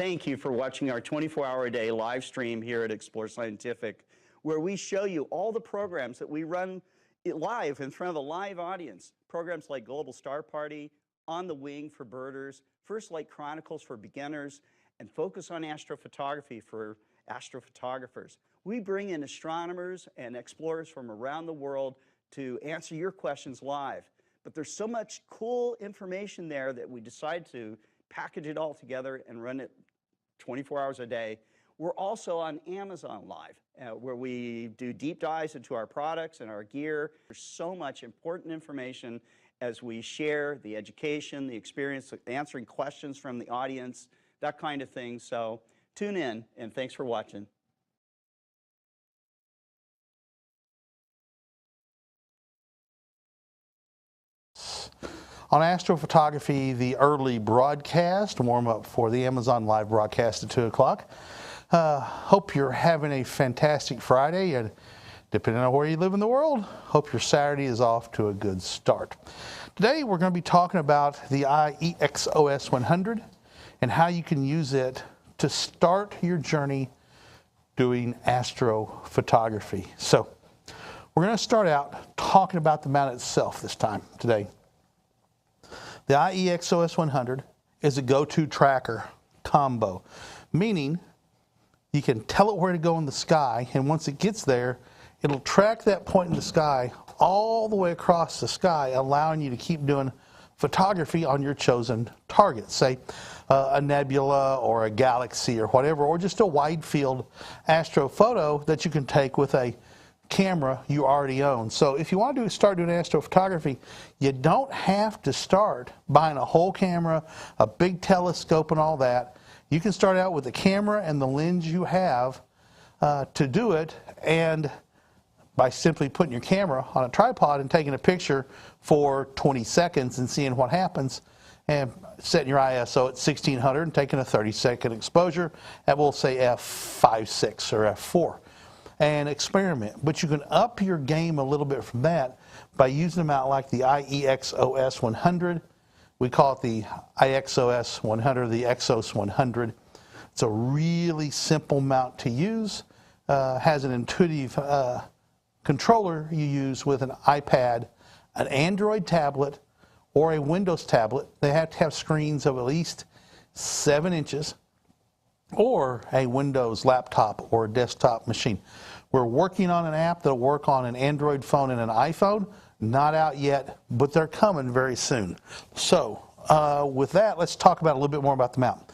thank you for watching our 24-hour-a-day live stream here at Explore Scientific, where we show you all the programs that we run live in front of a live audience. Programs like Global Star Party, On the Wing for birders, First Light Chronicles for beginners, and Focus on Astrophotography for astrophotographers. We bring in astronomers and explorers from around the world to answer your questions live. But there's so much cool information there that we decided to package it all together and run it 24 hours a day. We're also on Amazon Live, where we do deep dives into our products and our gear. There's so much important information as we share the education, the experience, answering questions from the audience, that kind of thing. So tune in, and thanks for watching. On astrophotography, the early broadcast, warm up for the Amazon Live broadcast at 2 o'clock. Hope you're having a fantastic Friday, and depending on where you live in the world, hope your Saturday is off to a good start. Today we're going to be talking about the IEXOS 100 and how you can use it to start your journey doing astrophotography. So we're going to start out talking about the mount itself this time today. The IEXOS 100 is a go-to tracker combo, meaning you can tell it where to go in the sky, and once it gets there, it'll track that point in the sky all the way across the sky, allowing you to keep doing photography on your chosen target, say a nebula or a galaxy or whatever, or just a wide field astrophoto that you can take with a camera you already own. So if you want to start doing astrophotography, you don't have to start buying a whole camera, a big telescope and all that. You can start out with the camera and the lens you have to do it, and by simply putting your camera on a tripod and taking a picture for 20 seconds and seeing what happens, and setting your ISO at 1600 and taking a 30-second exposure at, we'll say, f5.6 or f4. And experiment. But you can up your game a little bit from that by using a mount like the IEXOS 100. We call it the IEXOS 100, the Exos 100. It's a really simple mount to use. Has an intuitive controller you use with an iPad, an Android tablet, or a Windows tablet. They have to have screens of at least 7 inches. Or a Windows laptop or desktop machine. We're working on an app that'll work on an Android phone and an iPhone. Not out yet, but they're coming very soon. So with that, let's talk about a little bit more about the mount.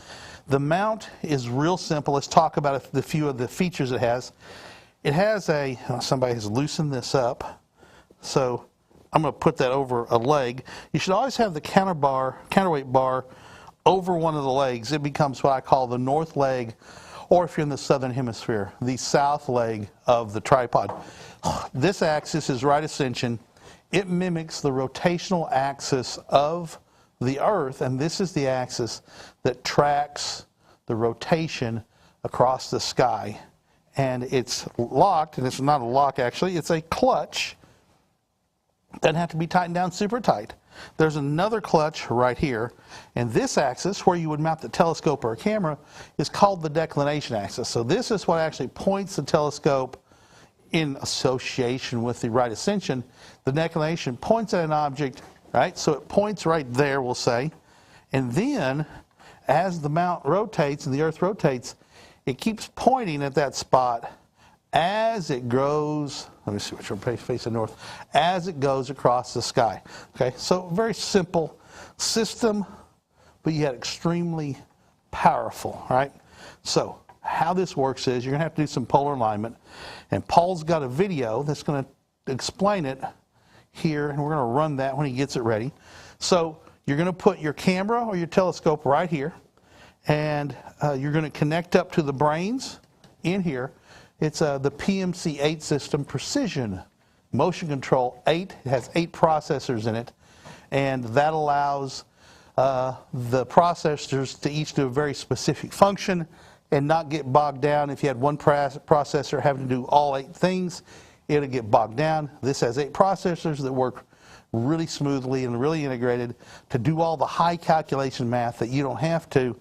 The mount is real simple. Let's talk about a few of the features it has. It has a, somebody has loosened this up, so I'm going to put that over a leg. You should always have the counterweight bar over one of the legs. It becomes what I call the north leg, or if you're in the southern hemisphere, the south leg of the tripod. This axis is right ascension. It mimics the rotational axis of the Earth, and this is the axis that tracks the rotation across the sky. And it's locked, and it's not a lock actually, it's a clutch. Doesn't have to be tightened down super tight. There's another clutch right here, and this axis, where you would mount the telescope or a camera, is called the declination axis. So this is what actually points the telescope in association with the right ascension. The declination points at an object, right? So it points right there, we'll say. And then, as the mount rotates and the Earth rotates, it keeps pointing at that spot as it grows, let me see which one facing north, as it goes across the sky. Okay, so very simple system, but yet extremely powerful, right? So how this works is you're going to have to do some polar alignment, and Paul's got a video that's going to explain it here, and we're going to run that when he gets it ready. So you're going to put your camera or your telescope right here, and you're going to connect up to the brains in here. It's the PMC-8 system, Precision Motion Control 8. It has 8 processors in it, and that allows the processors to each do a very specific function and not get bogged down. If you had one processor having to do all 8 things, it'll get bogged down. This has 8 processors that work really smoothly and really integrated to do all the high calculation math that you don't have to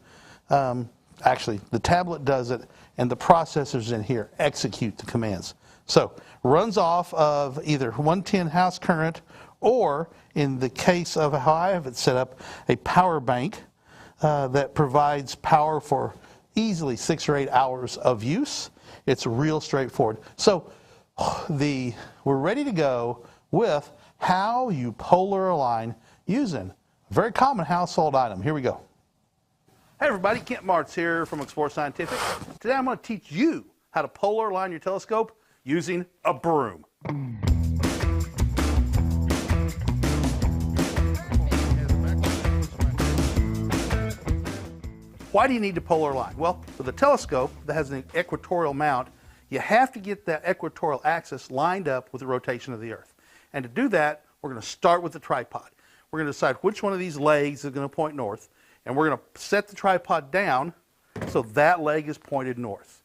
actually the tablet does it, and the processors in here execute the commands. So runs off of either 110 house current, or in the case of how I have it set up, a power bank that provides power for easily 6 or 8 hours of use. It's real straightforward. So we're ready to go with how you polar align using a very common household item. Here we go. Hey everybody, Kent Martz here from Explore Scientific. Today I'm going to teach you how to polar align your telescope using a broom. Why do you need to polar align? Well, with a telescope that has an equatorial mount, you have to get that equatorial axis lined up with the rotation of the Earth. And to do that, we're going to start with the tripod. We're going to decide which one of these legs is going to point north, and we're going to set the tripod down so that leg is pointed north.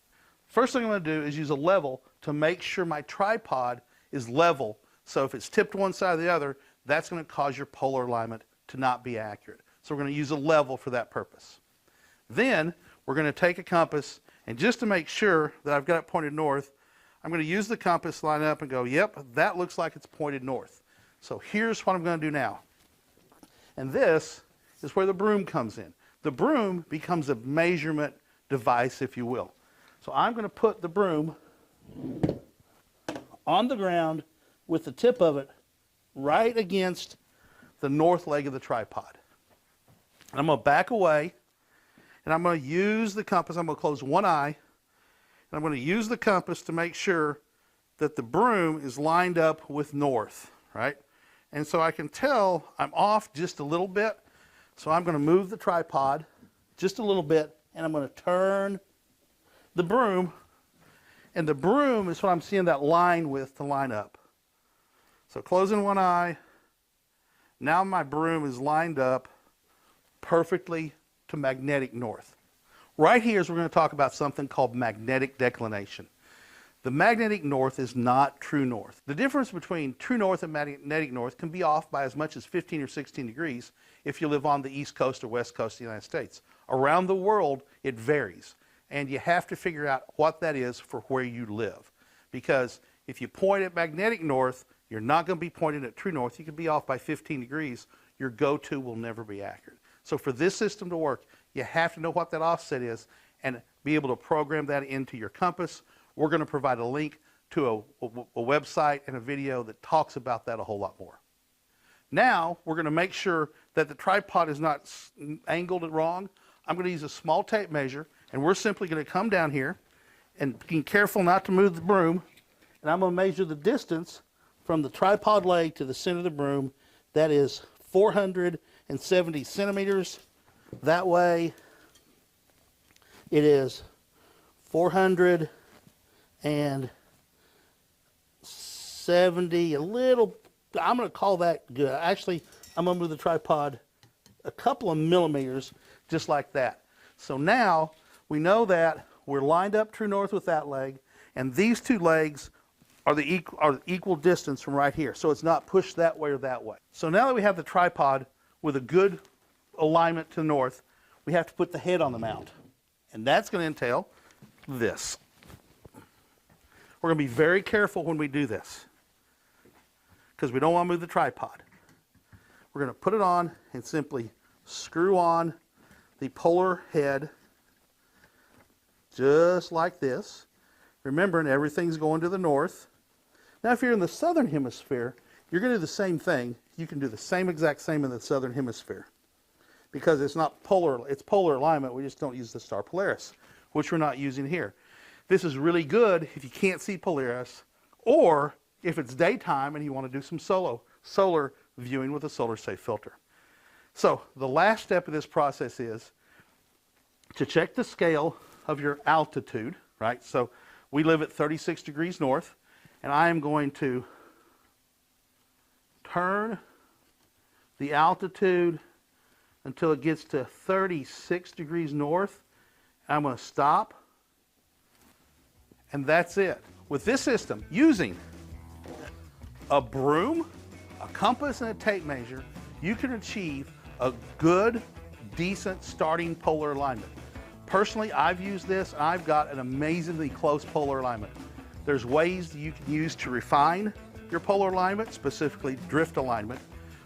First thing I'm going to do is use a level to make sure my tripod is level, so if it's tipped one side or the other, that's going to cause your polar alignment to not be accurate. So we're going to use a level for that purpose. Then we're going to take a compass, and just to make sure that I've got it pointed north, I'm going to use the compass, line up, and go, yep, that looks like it's pointed north. So here's what I'm going to do now. And this is where the broom comes in. The broom becomes a measurement device, if you will. So I'm going to put the broom on the ground with the tip of it right against the north leg of the tripod. And I'm going to back away, and I'm going to use the compass. I'm going to close one eye, and I'm going to use the compass to make sure that the broom is lined up with north, right? And so I can tell I'm off just a little bit. So I'm going to move the tripod just a little bit, and I'm going to turn the broom, and the broom is what I'm seeing that line with to line up. So closing one eye, now my broom is lined up perfectly to magnetic north. Right here is we're going to talk about something called magnetic declination. The magnetic north is not true north. The difference between true north and magnetic north can be off by as much as 15 or 16 degrees if you live on the east coast or west coast of the United States. Around the world, it varies, and you have to figure out what that is for where you live. Because if you point at magnetic north, you're not going to be pointing at true north. You could be off by 15 degrees. Your go-to will never be accurate. So for this system to work, you have to know what that offset is and be able to program that into your compass. We're going to provide a link to a website and a video that talks about that a whole lot more. Now, we're going to make sure that the tripod is not angled wrong. I'm going to use a small tape measure, and we're simply going to come down here and being careful not to move the broom, and I'm going to measure the distance from the tripod leg to the center of the broom. That is 470 centimeters. That way, it is 470, a little, I'm going to call that good. Actually, I'm going to move the tripod a couple of millimeters, just like that. So now, we know that we're lined up true north with that leg, and these two legs are the equal distance from right here. So it's not pushed that way or that way. So now that we have the tripod with a good alignment to the north, we have to put the head on the mount. And that's going to entail this. We're going to be very careful when we do this, because we don't want to move the tripod. We're going to put it on and simply screw on the polar head just like this. Remembering everything's going to the north. Now if you're in the southern hemisphere, you're going to do the same thing. You can do the same exact same in the southern hemisphere, because it's not polar, it's polar alignment. We just don't use the star Polaris, which we're not using here. This is really good if you can't see Polaris, or if it's daytime and you want to do some solar viewing with a solar safe filter. So the last step of this process is to check the scale of your altitude, right? So we live at 36 degrees north, and I am going to turn the altitude until it gets to 36 degrees north. I'm going to stop, and that's it. With this system, using a broom, a compass, and a tape measure, you can achieve a good, decent starting polar alignment. Personally, I've used this, and I've got an amazingly close polar alignment. There's ways you can use to refine your polar alignment, specifically drift alignment,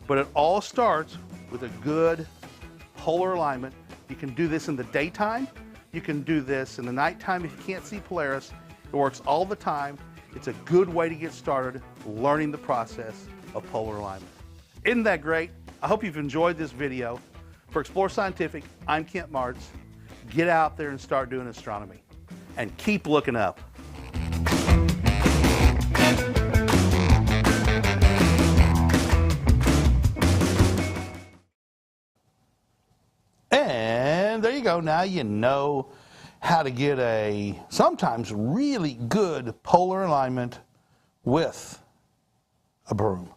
but it all starts with a good polar alignment. You can do this in the daytime. You can do this in the nighttime if you can't see Polaris. It works all the time. It's a good way to get started learning the process of polar alignment. Isn't that great? I hope you've enjoyed this video. For Explore Scientific, I'm Kent Martz. Get out there and start doing astronomy. And keep looking up. And there you go. Now you know how to get a sometimes really good polar alignment with a broom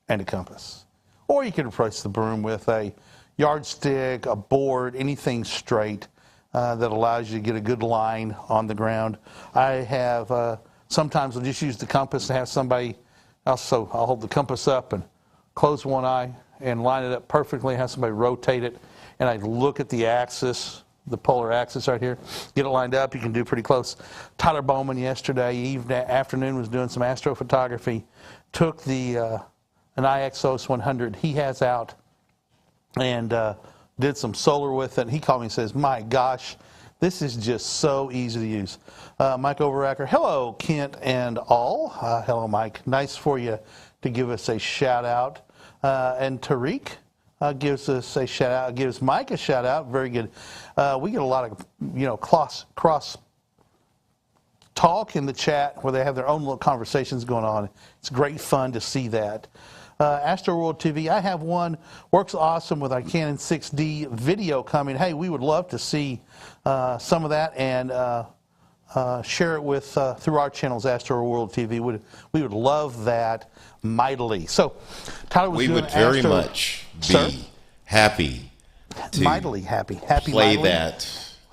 and a compass. Or you can replace the broom with a yardstick, a board, anything straight that allows you to get a good line on the ground. I have sometimes I'll just use the compass and have somebody else, so I'll hold the compass up and close one eye and line it up perfectly, have somebody rotate it, and I look at the axis, the polar axis right here, get it lined up. You can do pretty close. Tyler Bowman yesterday afternoon was doing some astrophotography, took the an IXOS 100 he has out and did some solar with it. He called me and says, my gosh, this is just so easy to use. Mike Overacker, hello Kent and all. Hello Mike, nice for you to give us a shout out. And Tariq gives us a shout out, gives Mike a shout out, very good. We get a lot of cross talk in the chat where they have their own little conversations going on. It's great fun to see that. Astro World TV, I have one, works awesome with our Canon 6D video coming. Hey, we would love to see some of that and share it with through our channels, Astro World TV. We would love that mightily. So, Tyler was we doing would very much be happy to mightily happy play mightily. that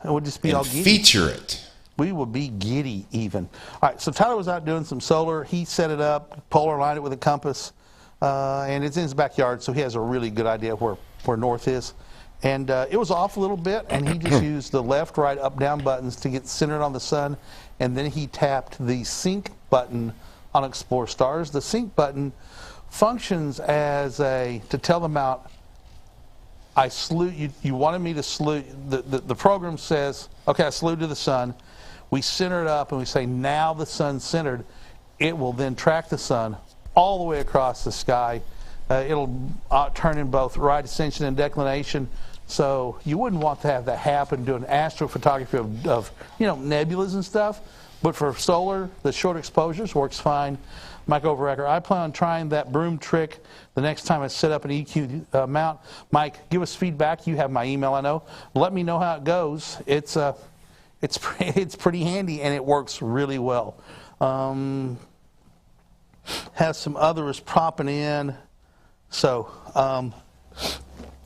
It would just be and all giddy. feature it. We would be giddy even. All right, so Tyler was out doing some solar. He set it up, polar aligned it with a compass, and it's in his backyard, so he has a really good idea where north is. And it was off a little bit, and he just used the left, right, up, down buttons to get centered on the sun, and then he tapped the sync button on Explore Stars. The sync button functions as to tell them out, I salute, you wanted me to salute, the program says, okay, I salute to the sun. We center it up and we say, now the sun's centered. It will then track the sun all the way across the sky. It'll turn in both right ascension and declination. So you wouldn't want to have that happen doing astrophotography of nebulas and stuff. But for solar, the short exposures works fine. Mike Overacker, I plan on trying that broom trick the next time I set up an EQ mount. Mike, give us feedback. You have my email, I know. Let me know how it goes. It's pretty handy and it works really well. Has some others popping in. So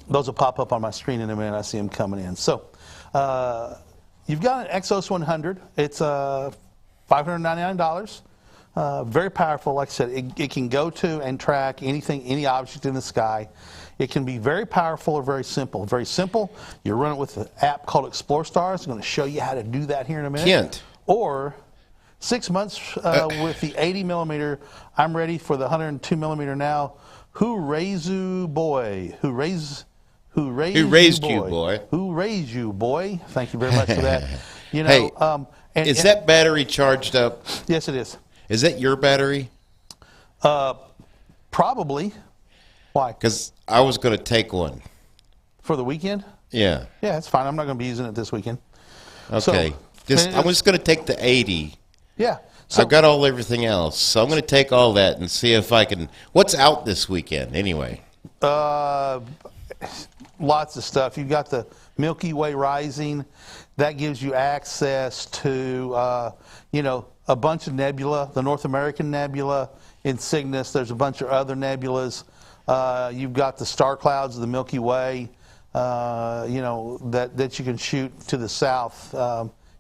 those will pop up on my screen in a minute. I see them coming in. So you've got an Exos 100. It's $599. Very powerful. Like I said, it can go to and track anything, any object in the sky. It can be very powerful or very simple. Very simple, you run it with an app called Explore Stars. I'm going to show you how to do that here in a minute. Kent. Or 6 months with the 80 millimeter. I'm ready for the 102 millimeter now. Who raised you, boy? Who raised you, boy? Who raised you, boy? Thank you very much for that. Hey, is that battery charged up? Yes, it is. Is that your battery? Probably. Why? Because I was going to take one. For the weekend? Yeah. Yeah, it's fine. I'm not going to be using it this weekend. Okay. I was going to take the 80. Yeah. So, I've got everything else. So I'm going to take all that and see if I can. What's out this weekend anyway? Lots of stuff. You've got the Milky Way rising. That gives you access to, a bunch of nebula, the North American Nebula in Cygnus. There's a bunch of other nebulas. You've got the star clouds of the Milky Way, that you can shoot to the south,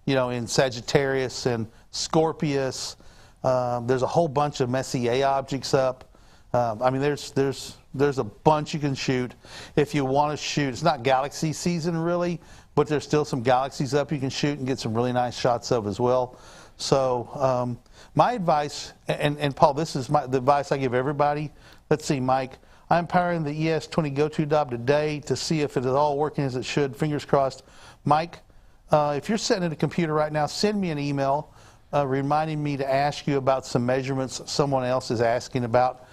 in Sagittarius and Scorpius. There's a whole bunch of Messier objects up. There's a bunch you can shoot. If you want to shoot, it's not galaxy season really, but there's still some galaxies up you can shoot and get some really nice shots of as well. So my advice, and Paul, this is the advice I give everybody. Let's see, Mike. I'm powering the ES20 Go-To Dob today to see if it is all working as it should. Fingers crossed. Mike, if you're sitting at a computer right now, send me an email reminding me to ask you about some measurements someone else is asking about.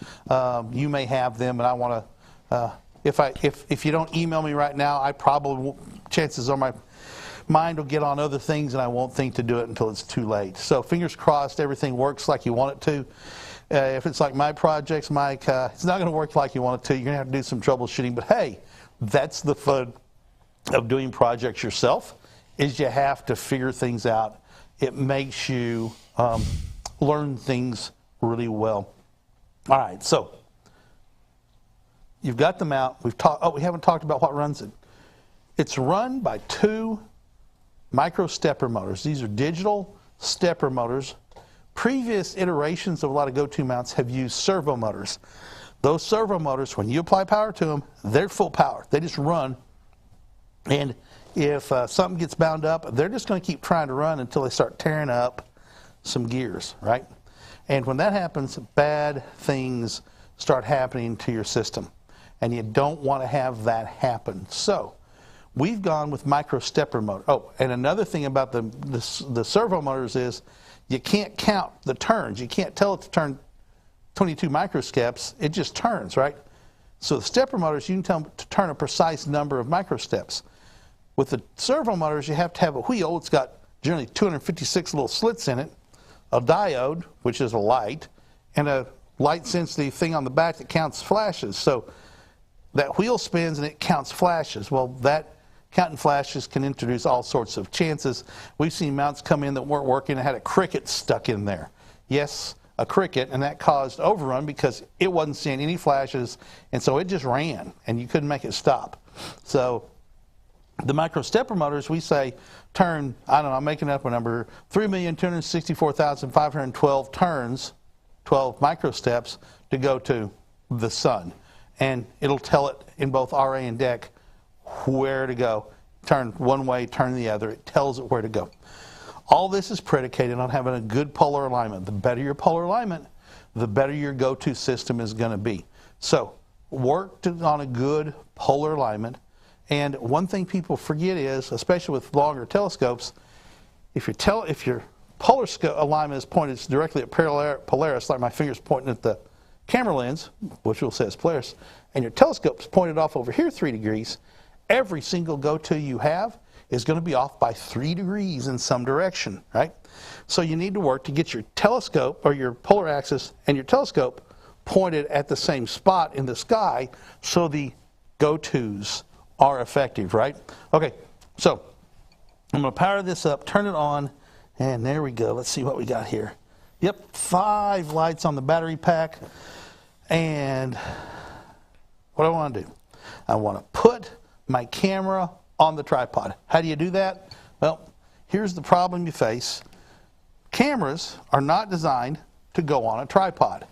You may have them, and I want to. If you don't email me right now, I probably won't, chances are my mind will get on other things, and I won't think to do it until it's too late. So fingers crossed, everything works like you want it to. If it's like my projects, Mike, it's not going to work like you want it to. You're going to have to do some troubleshooting. But hey, that's the fun of doing projects yourself, is you have to figure things out. It makes you learn things really well. All right, so you've got the mount. We haven't talked about what runs it. It's run by 2 micro stepper motors. These are digital stepper motors. Previous iterations of a lot of Go-To mounts have used servo motors. Those servo motors, when you apply power to them, they're full power. They just run. And if something gets bound up, they're just going to keep trying to run until they start tearing up some gears, right? And when that happens, bad things start happening to your system. And you don't want to have that happen. So we've gone with micro stepper motor. Oh, and another thing about the servo motors is you can't count the turns. You can't tell it to turn 22 microsteps. It just turns, right? So the stepper motors, you can tell them to turn a precise number of microsteps. With the servo motors, you have to have a wheel. It's got generally 256 little slits in it, a diode, which is a light, and a light-sensitive thing on the back that counts flashes. So that wheel spins and it counts flashes. Well, that counting flashes can introduce all sorts of chances. We've seen mounts come in that weren't working and had a cricket stuck in there. Yes, a cricket, and that caused overrun because it wasn't seeing any flashes, and so it just ran, and you couldn't make it stop. So the micro stepper motors, we say, turn, I don't know, I'm making up a number, 3,264,512 turns, 12 microsteps to go to the sun. And it'll tell it in both RA and DEC where to go. Turn one way, turn the other. It tells it where to go. All this is predicated on having a good polar alignment. The better your polar alignment, the better your Go-To system is going to be. So work on a good polar alignment. And one thing people forget is, especially with longer telescopes, if your polar alignment is pointed directly at Polaris, like my finger's pointing at the camera lens, which we'll say is Polaris, and your telescope's pointed off over here 3 degrees, every single Go-To you have is going to be off by 3 degrees in some direction, right? So you need to work to get your telescope, or your polar axis, and your telescope pointed at the same spot in the sky so the Go-Tos are effective, right? Okay, so I'm going to power this up, turn it on, and there we go. Let's see what we got here. Yep, 5 lights on the battery pack. And what I want to do, I want to put my camera on the tripod. How do you do that? Well, here's the problem you face. Cameras are not designed to go on a tripod,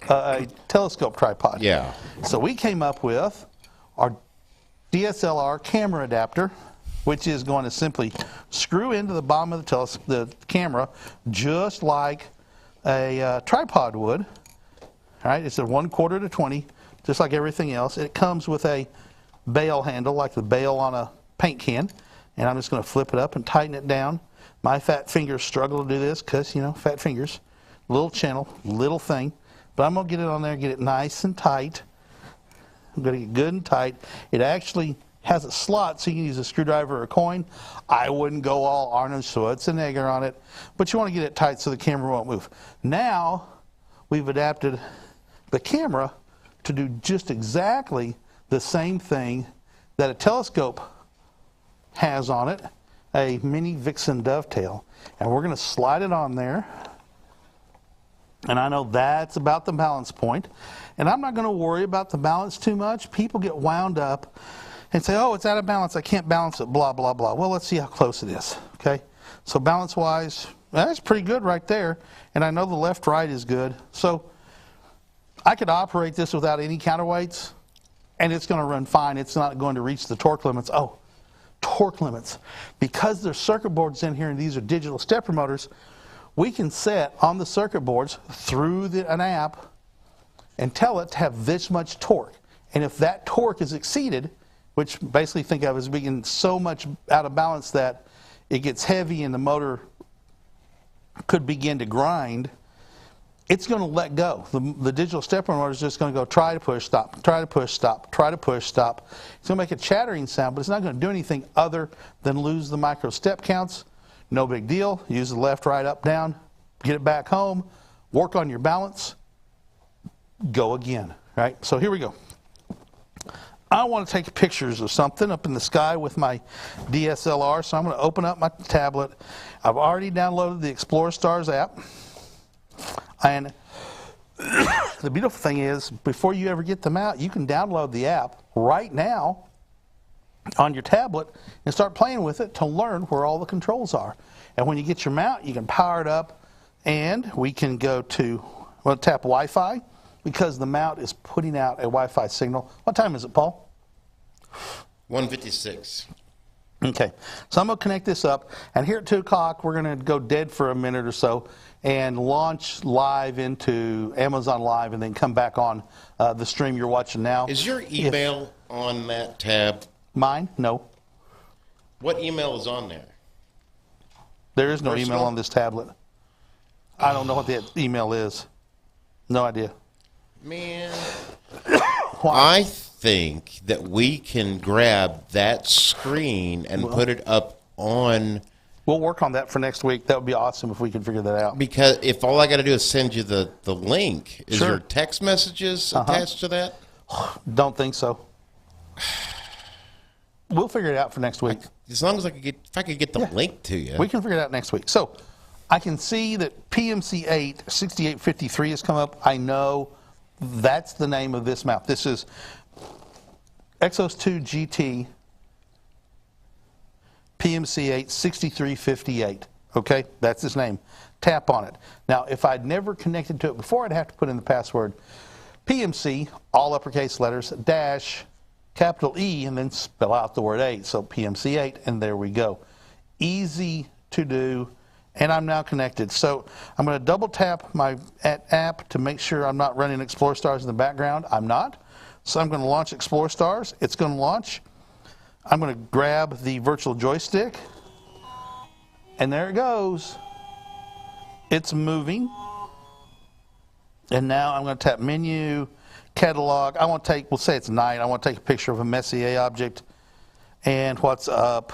a telescope tripod. Yeah. So we came up with our DSLR camera adapter, which is going to simply screw into the bottom of the camera just like a tripod would. All right, it's a 1/4 to 20, just like everything else. It comes with a bail handle, like the bail on a paint can, and I'm just going to flip it up and tighten it down. My fat fingers struggle to do this because, you know, fat fingers, little channel, little thing, but I'm going to get it on there and get it nice and tight. I'm going to get good and tight. It actually has a slot so you can use a screwdriver or a coin. I wouldn't go all Arnold Schwarzenegger on it, but you want to get it tight so the camera won't move. Now we've adapted the camera to do just exactly the same thing that a telescope has on it, a mini Vixen dovetail. And we're going to slide it on there. And I know that's about the balance point. And I'm not going to worry about the balance too much. People get wound up and say, oh, it's out of balance, I can't balance it, blah, blah, blah. Well, let's see how close it is, okay? So balance-wise, that's pretty good right there. And I know the left-right is good. So I could operate this without any counterweights, and it's going to run fine. It's not going to reach the torque limits. Oh, torque limits. Because there's circuit boards in here and these are digital stepper motors, we can set on the circuit boards through an app and tell it to have this much torque. And if that torque is exceeded, which basically think of as being so much out of balance that it gets heavy and the motor could begin to grind, it's going to let go. The digital stepper motor is just going to go try to push, stop, try to push, stop, try to push, stop. It's going to make a chattering sound, but it's not going to do anything other than lose the micro step counts. No big deal. Use the left, right, up, down. Get it back home. Work on your balance. Go again. Right? So here we go. I want to take pictures of something up in the sky with my DSLR, so I'm going to open up my tablet. I've already downloaded the Explore Stars app. And the beautiful thing is, before you ever get them out, you can download the app right now on your tablet and start playing with it to learn where all the controls are. And when you get your mount, you can power it up, and we can go to, well, tap Wi-Fi, because the mount is putting out a Wi-Fi signal. What time is it, Paul? 1:56. Okay, so I'm going to connect this up, and here at 2 o'clock, we're going to go dead for a minute or so and launch live into Amazon Live and then come back on the stream you're watching now. Is your email on that tab? Mine? No. What email is on there? There is no Personal? email on this tablet. I don't know what the email is. No idea. Man, Why? I think that we can grab that screen and put it up on, We'll work on that for next week. That would be awesome if we could figure that out. because if all I got to do is send you the link, is Sure. your text messages attached to that? Don't think so. We'll figure it out for next week. As long as I could get, if I could get the link to you. We can figure it out next week. So I can see that PMC8 6853 has come up. I know that's the name of this mount. This is Exos 2 GT PMC8 6358. Okay, that's his name. Tap on it. Now, if I'd never connected to it before, I'd have to put in the password PMC, all uppercase letters, dash, capital E, and then spell out the word 8. So PMC8, and there we go. Easy to do, and I'm now connected. So I'm going to double tap my app to make sure I'm not running Explore Stars in the background. I'm not. So I'm going to launch Explore Stars. It's going to launch. I'm going to grab the virtual joystick, and there it goes. It's moving. And now I'm going to tap menu, catalog. I want to take, we'll say it's night. I want to take a picture of a Messier object. And what's up?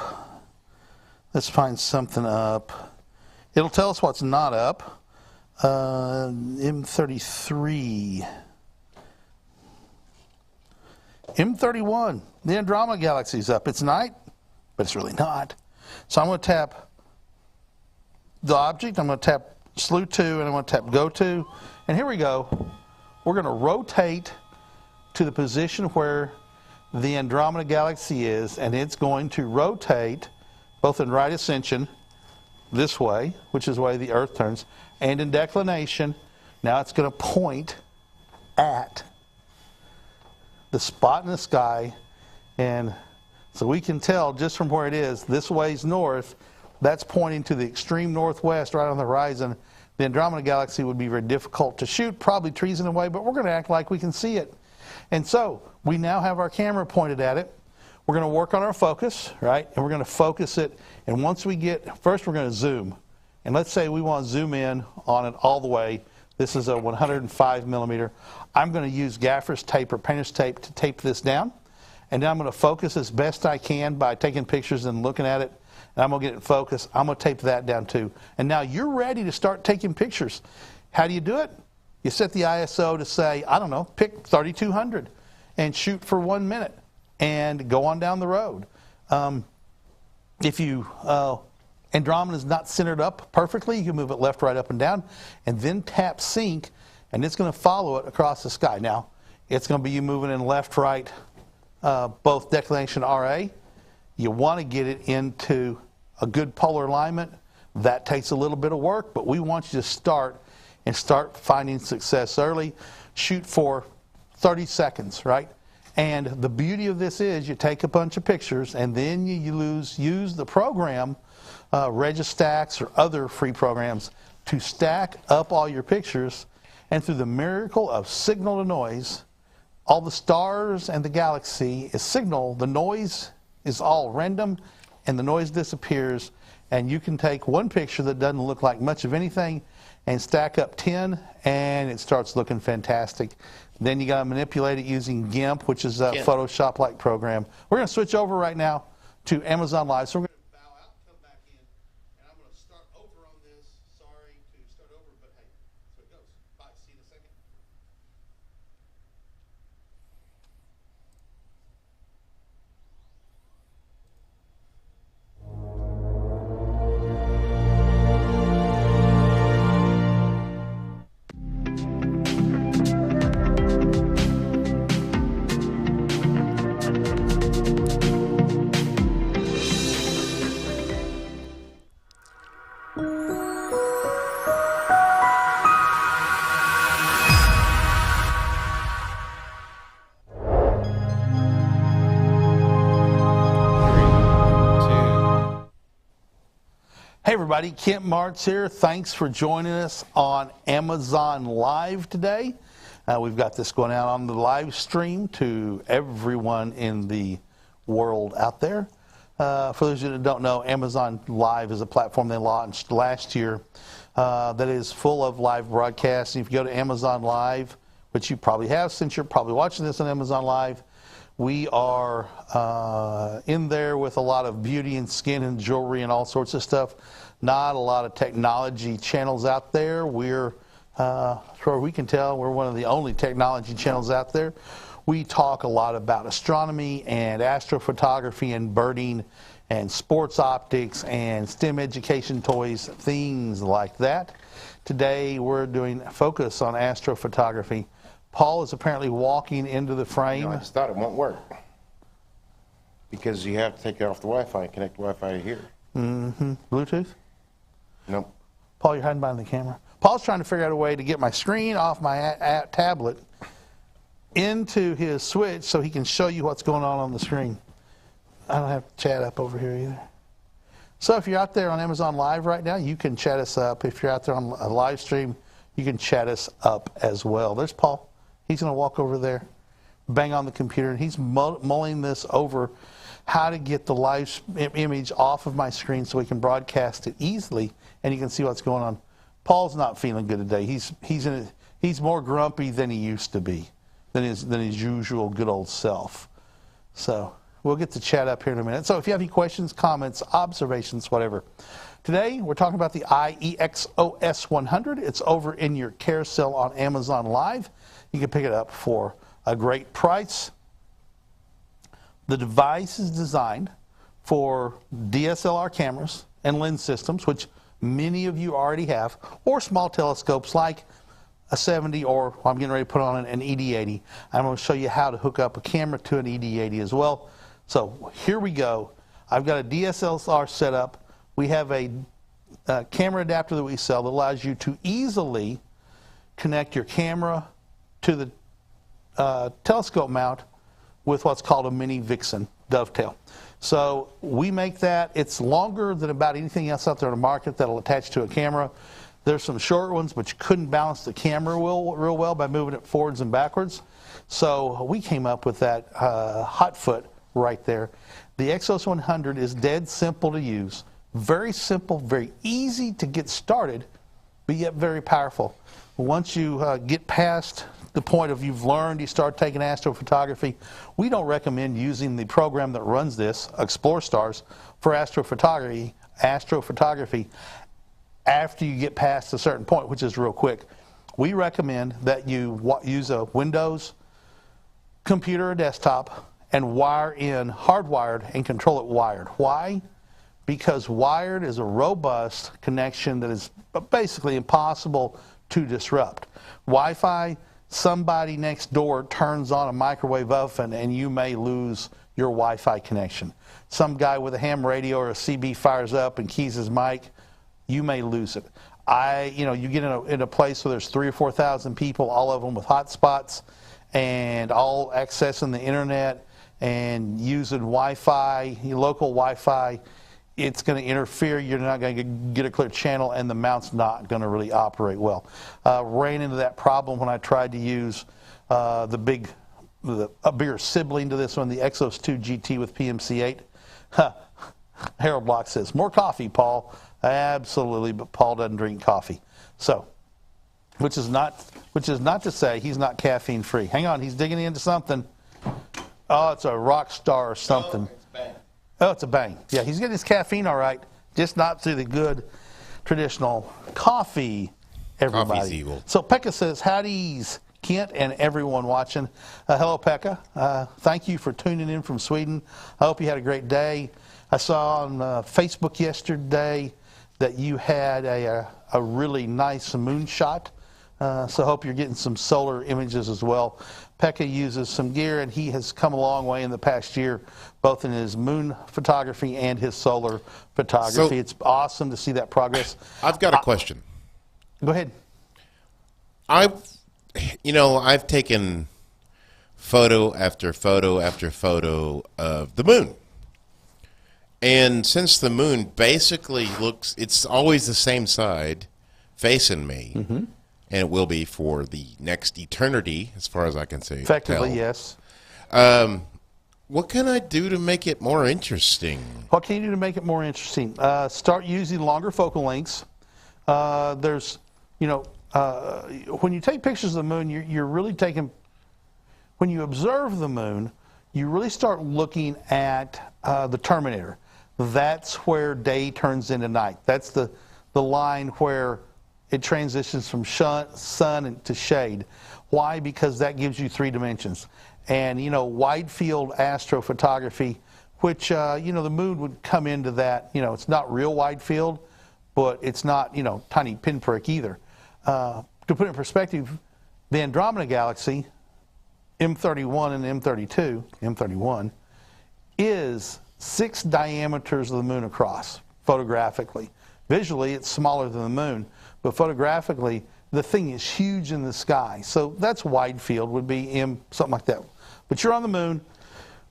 Let's find something up. It'll tell us what's not up. M33. M31. The Andromeda Galaxy's up. It's night, but it's really not. So I'm going to tap the object. I'm going to tap Slew to, and I'm going to tap Go to. And here we go. We're going to rotate to the position where the Andromeda Galaxy is, and it's going to rotate both in right ascension, this way, which is the way the Earth turns, and in declination. Now it's going to point at the spot in the sky, and so we can tell just from where it is, this way's north, that's pointing to the extreme northwest right on the horizon. The Andromeda Galaxy would be very difficult to shoot, probably trees in the way, but we're going to act like we can see it. And so we now have our camera pointed at it. We're going to work on our focus, right? And we're going to focus it. And once we get, first we're going to zoom. And let's say we want to zoom in on it all the way. This is a 105 millimeter. I'm going to use gaffer's tape or painter's tape to tape this down. And then I'm going to focus as best I can by taking pictures and looking at it. And I'm going to get it in focus. I'm going to tape that down too. And now you're ready to start taking pictures. How do you do it? You set the ISO to say, I don't know, pick 3200 and shoot for 1 minute and go on down the road. If you Andromeda is not centered up perfectly, you can move it left, right, up, and down, and then tap sync, and it's going to follow it across the sky. Now, it's going to be you moving in left, right, both declination RA. You want to get it into a good polar alignment. That takes a little bit of work, but we want you to start finding success early. Shoot for 30 seconds, right? And the beauty of this is you take a bunch of pictures and then you use the program, Registax or other free programs, to stack up all your pictures. And through the miracle of signal to noise, all the stars and the galaxy is signal. The noise is all random and the noise disappears. And you can take one picture that doesn't look like much of anything and stack up 10 and it starts looking fantastic. Then you got to manipulate it using GIMP, which is a Photoshop-like program. We're going to switch over right now to Amazon Live. So we're going to bow out, come back in, and I'm going to start over on this. Sorry to start over, but hey, so it goes. Bye. See you in a second. Hey everybody, Kent Martz here. Thanks for joining us on Amazon Live today. We've got this going out on the live stream to everyone in the world out there. For those of you that don't know, Amazon Live is a platform they launched last year that is full of live broadcasts. And if you go to Amazon Live, which you probably have since you're probably watching this on Amazon Live, we are in there with a lot of beauty and skin and jewelry and all sorts of stuff. Not a lot of technology channels out there. We're, as far as we can tell, we're one of the only technology channels out there. We talk a lot about astronomy and astrophotography and birding and sports optics and STEM education toys, things like that. Today we're doing a focus on astrophotography. Paul is apparently walking into the frame. No, I just thought it won't work because you have to take it off the Wi-Fi and connect the Wi-Fi to here. Mm-hmm. Bluetooth? Nope. Paul, you're hiding behind the camera. Paul's trying to figure out a way to get my screen off my tablet into his switch so he can show you what's going on the screen. I don't have chat up over here either. So if you're out there on Amazon Live right now, you can chat us up. If you're out there on a live stream, you can chat us up as well. There's Paul. He's going to walk over there, bang on the computer, and he's mulling this over how to get the live image off of my screen so we can broadcast it easily and you can see what's going on. Paul's not feeling good today. He's more grumpy than he used to be, than his usual good old self. So we'll get to chat up here in a minute. So if you have any questions, comments, observations, whatever. Today we're talking about the IEXOS 100. It's over in your carousel on Amazon Live. You can pick it up for a great price. The device is designed for DSLR cameras and lens systems, which many of you already have, or small telescopes like a 70 or I'm getting ready to put on an ED80. I'm going to show you how to hook up a camera to an ED80 as well. So here we go. I've got a DSLR setup. We have a camera adapter that we sell that allows you to easily connect your camera to the telescope mount with what's called a mini Vixen dovetail. So we make that. It's longer than about anything else out there in the market that'll attach to a camera. There's some short ones, but you couldn't balance the camera real well by moving it forwards and backwards. So we came up with that hot foot right there. The Exos 100 is dead simple to use. Very simple, very easy to get started, but yet very powerful. Once you get past the point of you've learned, you start taking astrophotography, we don't recommend using the program that runs this, Explore Stars, for astrophotography after you get past a certain point, which is real quick. We recommend that you use a Windows computer or desktop and wire in hardwired and control it wired. Why? Because wired is a robust connection that is basically impossible to disrupt. Wi-Fi, somebody next door turns on a microwave oven and you may lose your Wi-Fi connection. Some guy with a ham radio or a CB fires up and keys his mic, you may lose it. You get in a place where there's 3,000 or 4,000 people, all of them with hotspots, and all accessing the internet and using Wi-Fi, local Wi-Fi, it's going to interfere. You're not going to get a clear channel, and the mount's not going to really operate well. Ran into that problem when I tried to use a bigger sibling to this one, the Exos 2 GT with PMC8. Harold Block says, more coffee, Paul. Absolutely, but Paul doesn't drink coffee. So, which is not to say he's not caffeine free. Hang on, he's digging into something. Oh, it's a rock star or something. Oh, it's Bang. Oh, it's a Bang. Yeah, he's getting his caffeine all right, just not through the good traditional coffee, everybody. Coffee's evil. So Pekka says, howdies, Kent and everyone watching. Hello, Pekka. Thank you for tuning in from Sweden. I hope you had a great day. I saw on Facebook yesterday that you had a really nice moonshot. So I hope you're getting some solar images as well. Pekka uses some gear, and he has come a long way in the past year, both in his moon photography and his solar photography. So, it's awesome to see that progress. I've got a question. Go ahead. I've taken photo after photo after photo of the moon. And since the moon basically it's always the same side facing me, and it will be for the next eternity, as far as I can see. Effectively, yes. What can I do to make it more interesting? What can you do to make it more interesting? Start using longer focal lengths. When you take pictures of the moon, you're really taking, when you observe the moon, you really start looking at the terminator. That's where day turns into night. That's the line where it transitions from sun to shade. Why? Because that gives you 3 dimensions. And, wide field astrophotography, which, the moon would come into that. It's not real wide field, but it's not, tiny pinprick either. To put it in perspective, the Andromeda Galaxy, M31 and M31, is 6 diameters of the moon across, photographically. Visually, it's smaller than the moon, but photographically, the thing is huge in the sky. So that's wide field, would be something like that. But you're on the moon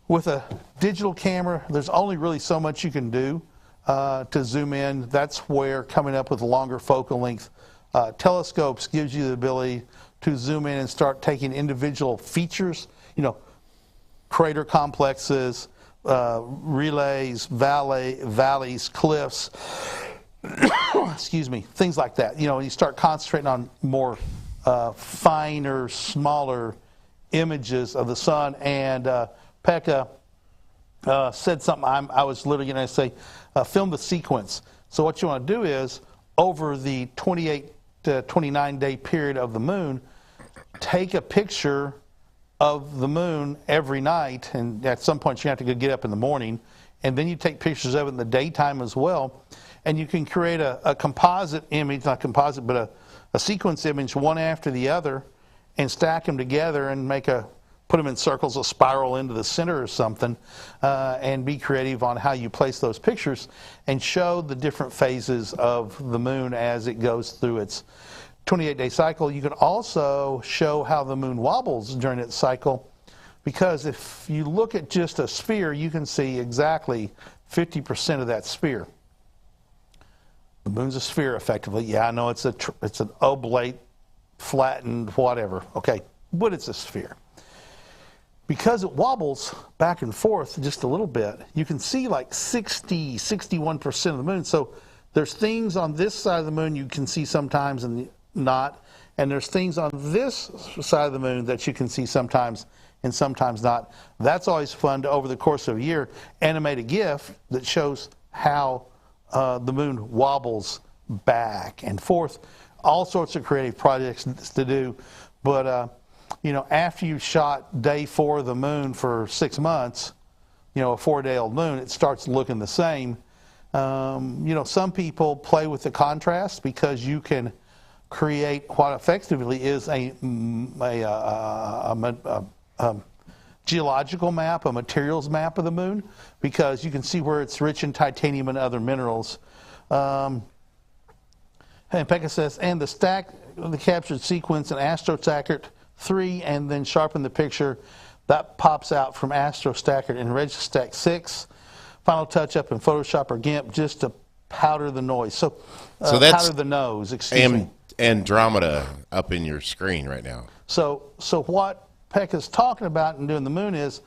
with a digital camera. There's only really so much you can do to zoom in. That's where coming up with longer focal length telescopes gives you the ability to zoom in and start taking individual features, crater complexes, relays, valleys, cliffs, excuse me, things like that. You start concentrating on more finer, smaller images of the sun. And Pekka said something I was literally going to say, film the sequence. So what you want to do is, over the 28 to 29 day period of the moon, take a picture of the moon every night, and at some point you have to go get up in the morning, and then you take pictures of it in the daytime as well, and you can create a composite image, not composite, but a sequence image, one after the other, and stack them together and put them in circles, a spiral into the center or something, and be creative on how you place those pictures and show the different phases of the moon as it goes through its 28-day cycle. You can also show how the moon wobbles during its cycle, because if you look at just a sphere, you can see exactly 50% of that sphere. The moon's a sphere, effectively. Yeah, I know it's an oblate, flattened, whatever. Okay, but it's a sphere. Because it wobbles back and forth just a little bit, you can see like 61% of the moon. So there's things on this side of the moon you can see sometimes and not, and there's things on this side of the moon that you can see sometimes and sometimes not. That's always fun to, over the course of a year, animate a GIF that shows how the moon wobbles back and forth. All sorts of creative projects to do, but after you shot day 4 of the moon for 6 months, a 4-day-old moon, it starts looking the same. Some people play with the contrast because you can create what effectively is a geological map, a materials map of the moon, because you can see where it's rich in titanium and other minerals. And Pekka says, and the captured sequence and AstroTracker 3 and then sharpen the picture. That pops out from Astrostacker in Registack 6. Final touch-up in Photoshop or GIMP just to powder the noise. So that's powder the nose, excuse me. Andromeda up in your screen right now. So what Peck is talking about in doing the moon is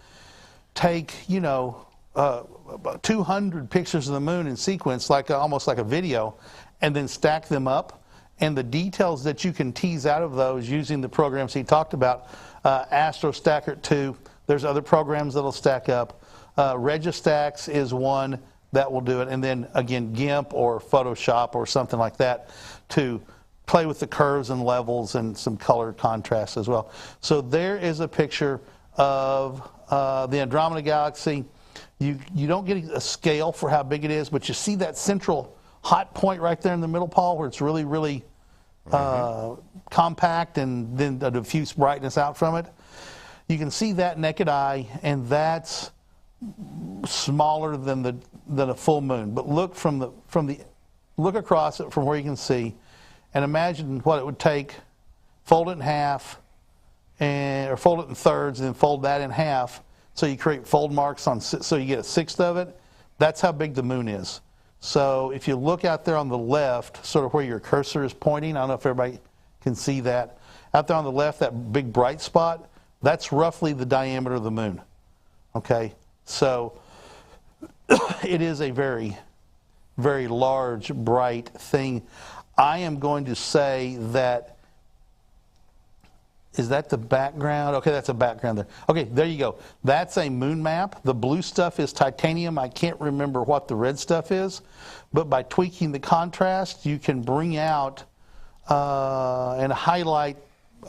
take, 200 pictures of the moon in sequence, almost like a video, and then stack them up. And the details that you can tease out of those using the programs he talked about, Astrostacker 2, there's other programs that'll stack up. Registax is one that will do it. And then, again, GIMP or Photoshop or something like that to play with the curves and levels and some color contrast as well. So there is a picture of the Andromeda Galaxy. You don't get a scale for how big it is, but you see that central hot point right there in the middle, Paul, where it's really, really compact and then a diffuse brightness out from it. You can see that naked eye, and that's smaller than a full moon. But look look across it from where you can see, and imagine what it would take. Fold it in half, or fold it in thirds, and then fold that in half, so you create fold marks so you get a sixth of it. That's how big the moon is. So if you look out there on the left, sort of where your cursor is pointing, I don't know if everybody can see that. Out there on the left, that big bright spot, that's roughly the diameter of the moon. Okay, so it is a very, very large, bright thing. I am going to say that, is that the background? Okay, that's a background there. Okay, there you go. That's a moon map. The blue stuff is titanium. I can't remember what the red stuff is, but by tweaking the contrast, you can bring out and highlight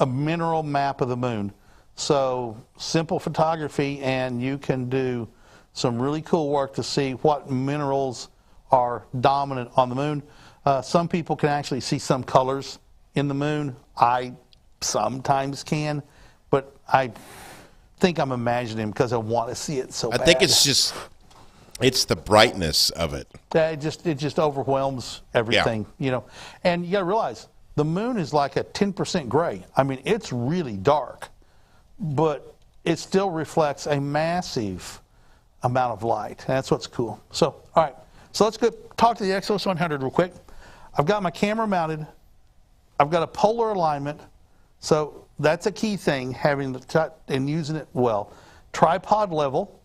a mineral map of the moon. So simple photography, and you can do some really cool work to see what minerals are dominant on the moon. Some people can actually see some colors in the moon. I sometimes can, but I think I'm imagining because I want to see it so bad. I think it's the brightness of it. It just overwhelms everything, And you got to realize the moon is like a 10% gray. I mean, it's really dark, but it still reflects a massive amount of light. That's what's cool. So, all right. So let's go talk to the Exos 100 real quick. I've got my camera mounted. I've got a polar alignment. So that's a key thing, having the and using it well. Tripod level.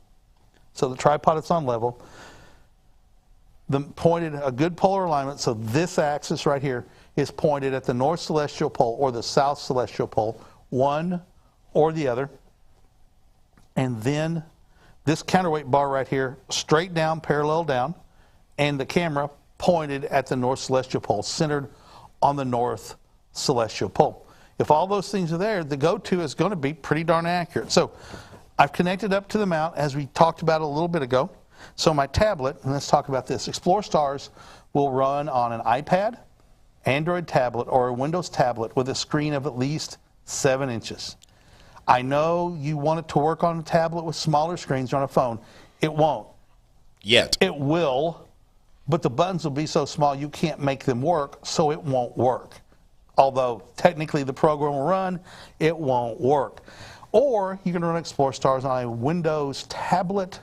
So the tripod is on level. Pointed a good polar alignment. So this axis right here is pointed at the north celestial pole or the south celestial pole, one or the other. And then this counterweight bar right here, straight down, parallel down, and the camera pointed at the north celestial pole, centered on the north celestial pole. If all those things are there, the go-to is going to be pretty darn accurate. So I've connected up to the mount, as we talked about a little bit ago. So my tablet, and let's talk about this. Explore Stars will run on an iPad, Android tablet, or a Windows tablet with a screen of at least 7 inches. I know you want it to work on a tablet with smaller screens or on a phone. It won't. Yet. It will, but the buttons will be so small you can't make them work, so it won't work. Although technically the program will run, it won't work. Or you can run Explore Stars on a Windows tablet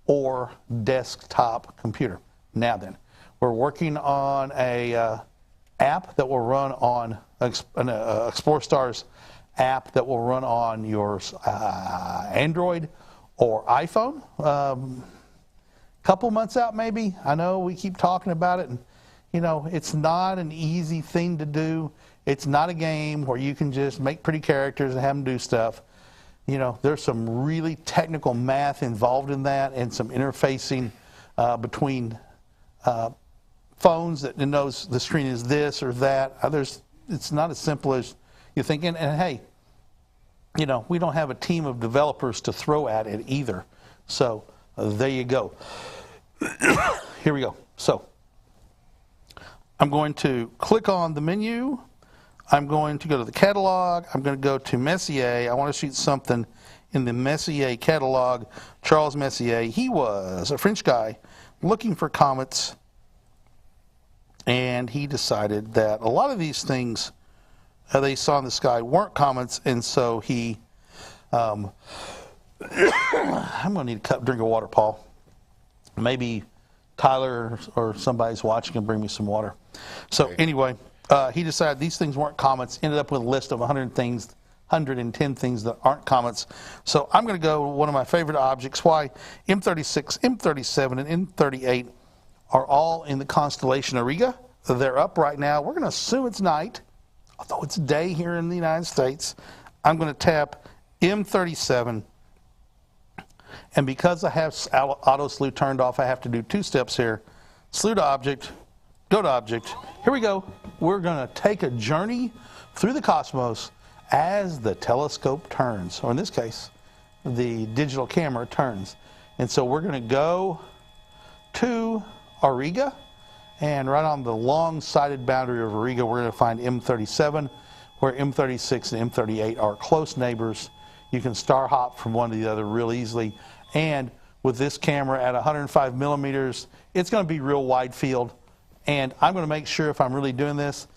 or desktop computer. Now then, we're working on a app that will run on Explore Stars app that will run on your Android or iPhone. Couple months out maybe. I know we keep talking about it, and it's not an easy thing to do. It's not a game where you can just make pretty characters and have them do stuff. There's some really technical math involved in that, and some interfacing between phones that knows the screen is this or that. It's not as simple as you think. And hey, we don't have a team of developers to throw at it either. So there you go. Here we go. So I'm going to click on the menu. I'm going to go to the catalog. I'm going to go to Messier. I want to shoot something in the Messier catalog. Charles Messier, he was a French guy looking for comets, and he decided that a lot of these things they saw in the sky weren't comets, and so he, I'm going to need a drink of water, Paul. Maybe Tyler or somebody's watching and bring me some water. So anyway, he decided these things weren't comets, ended up with a list of 110 things that aren't comets. So I'm going to go with one of my favorite objects. Why? M36, M37, and M38 are all in the constellation Auriga. They're up right now. We're going to assume it's night, although it's day here in the United States. I'm going to tap M37. And because I have auto slew turned off, I have to do 2 steps here. Slew to object, go to object. Here we go. We're going to take a journey through the cosmos as the telescope turns, or in this case, the digital camera turns. And so we're going to go to Auriga, and right on the long-sided boundary of Auriga, we're going to find M37, where M36 and M38 are close neighbors. You can star hop from one to the other real easily. And with this camera at 105 millimeters, it's going to be real wide field. And I'm going to make sure, if I'm really doing this,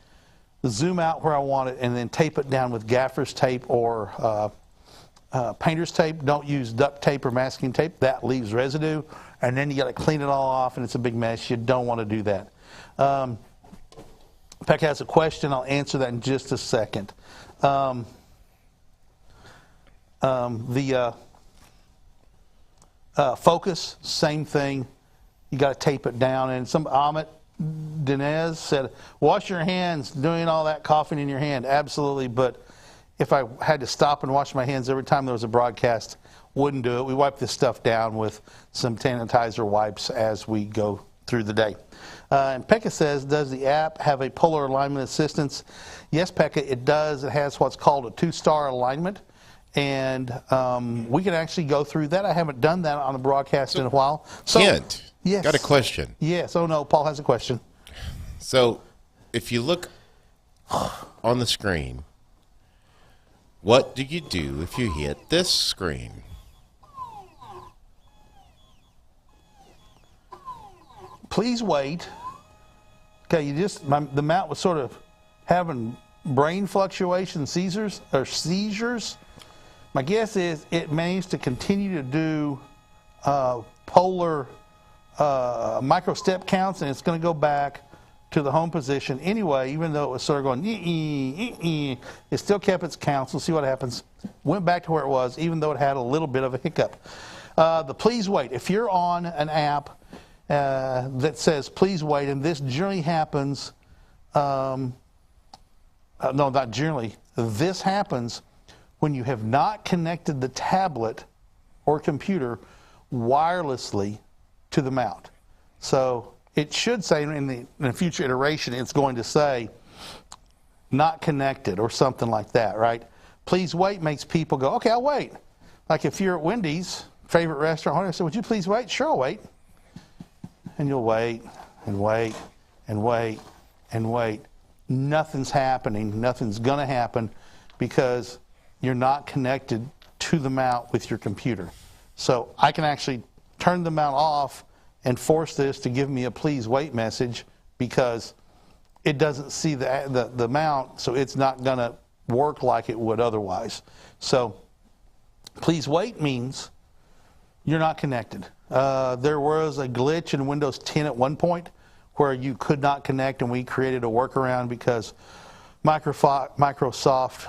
zoom out where I want it and then tape it down with gaffer's tape or painter's tape. Don't use duct tape or masking tape. That leaves residue. And then you got to clean it all off, and it's a big mess. You don't want to do that. Peck has a question. I'll answer that in just a second. Focus, same thing. You got to tape it down. And some Amit Dinez said, wash your hands doing all that coughing in your hand. Absolutely, but if I had to stop and wash my hands every time there was a broadcast, wouldn't do it. We wipe this stuff down with some sanitizer wipes as we go through the day. And Pekka says, does the app have a polar alignment assistance? Yes, Pekka, it does. It has what's called a 2-star alignment. And we can actually go through that. I haven't done that on the broadcast in a while. So, Kent, yes. Got a question. Yes. Oh, no, Paul has a question. So if you look on the screen, what do you do if you hit this screen? Please wait. Okay, the mount was sort of having brain fluctuation seizures. My guess is it managed to continue to do polar micro step counts, and it's going to go back to the home position anyway, even though it was sort of going, it still kept its counts. We'll see what happens. Went back to where it was, even though it had a little bit of a hiccup. The please wait. If you're on an app that says please wait, and this generally happens, no, not generally, this happens when you have not connected the tablet or computer wirelessly to the mount. So it should say in a future iteration, it's going to say not connected or something like that, right? Please wait makes people go, okay, I'll wait. Like if you're at Wendy's, favorite restaurant, I say, would you please wait? Sure, I'll wait. And you'll wait and wait and wait and wait. Nothing's happening. Nothing's going to happen because you're not connected to the mount with your computer. So I can actually turn the mount off and force this to give me a please wait message because it doesn't see the mount, so it's not going to work like it would otherwise. So please wait means you're not connected. There was a glitch in Windows 10 at one point where you could not connect, and we created a workaround because Microsoft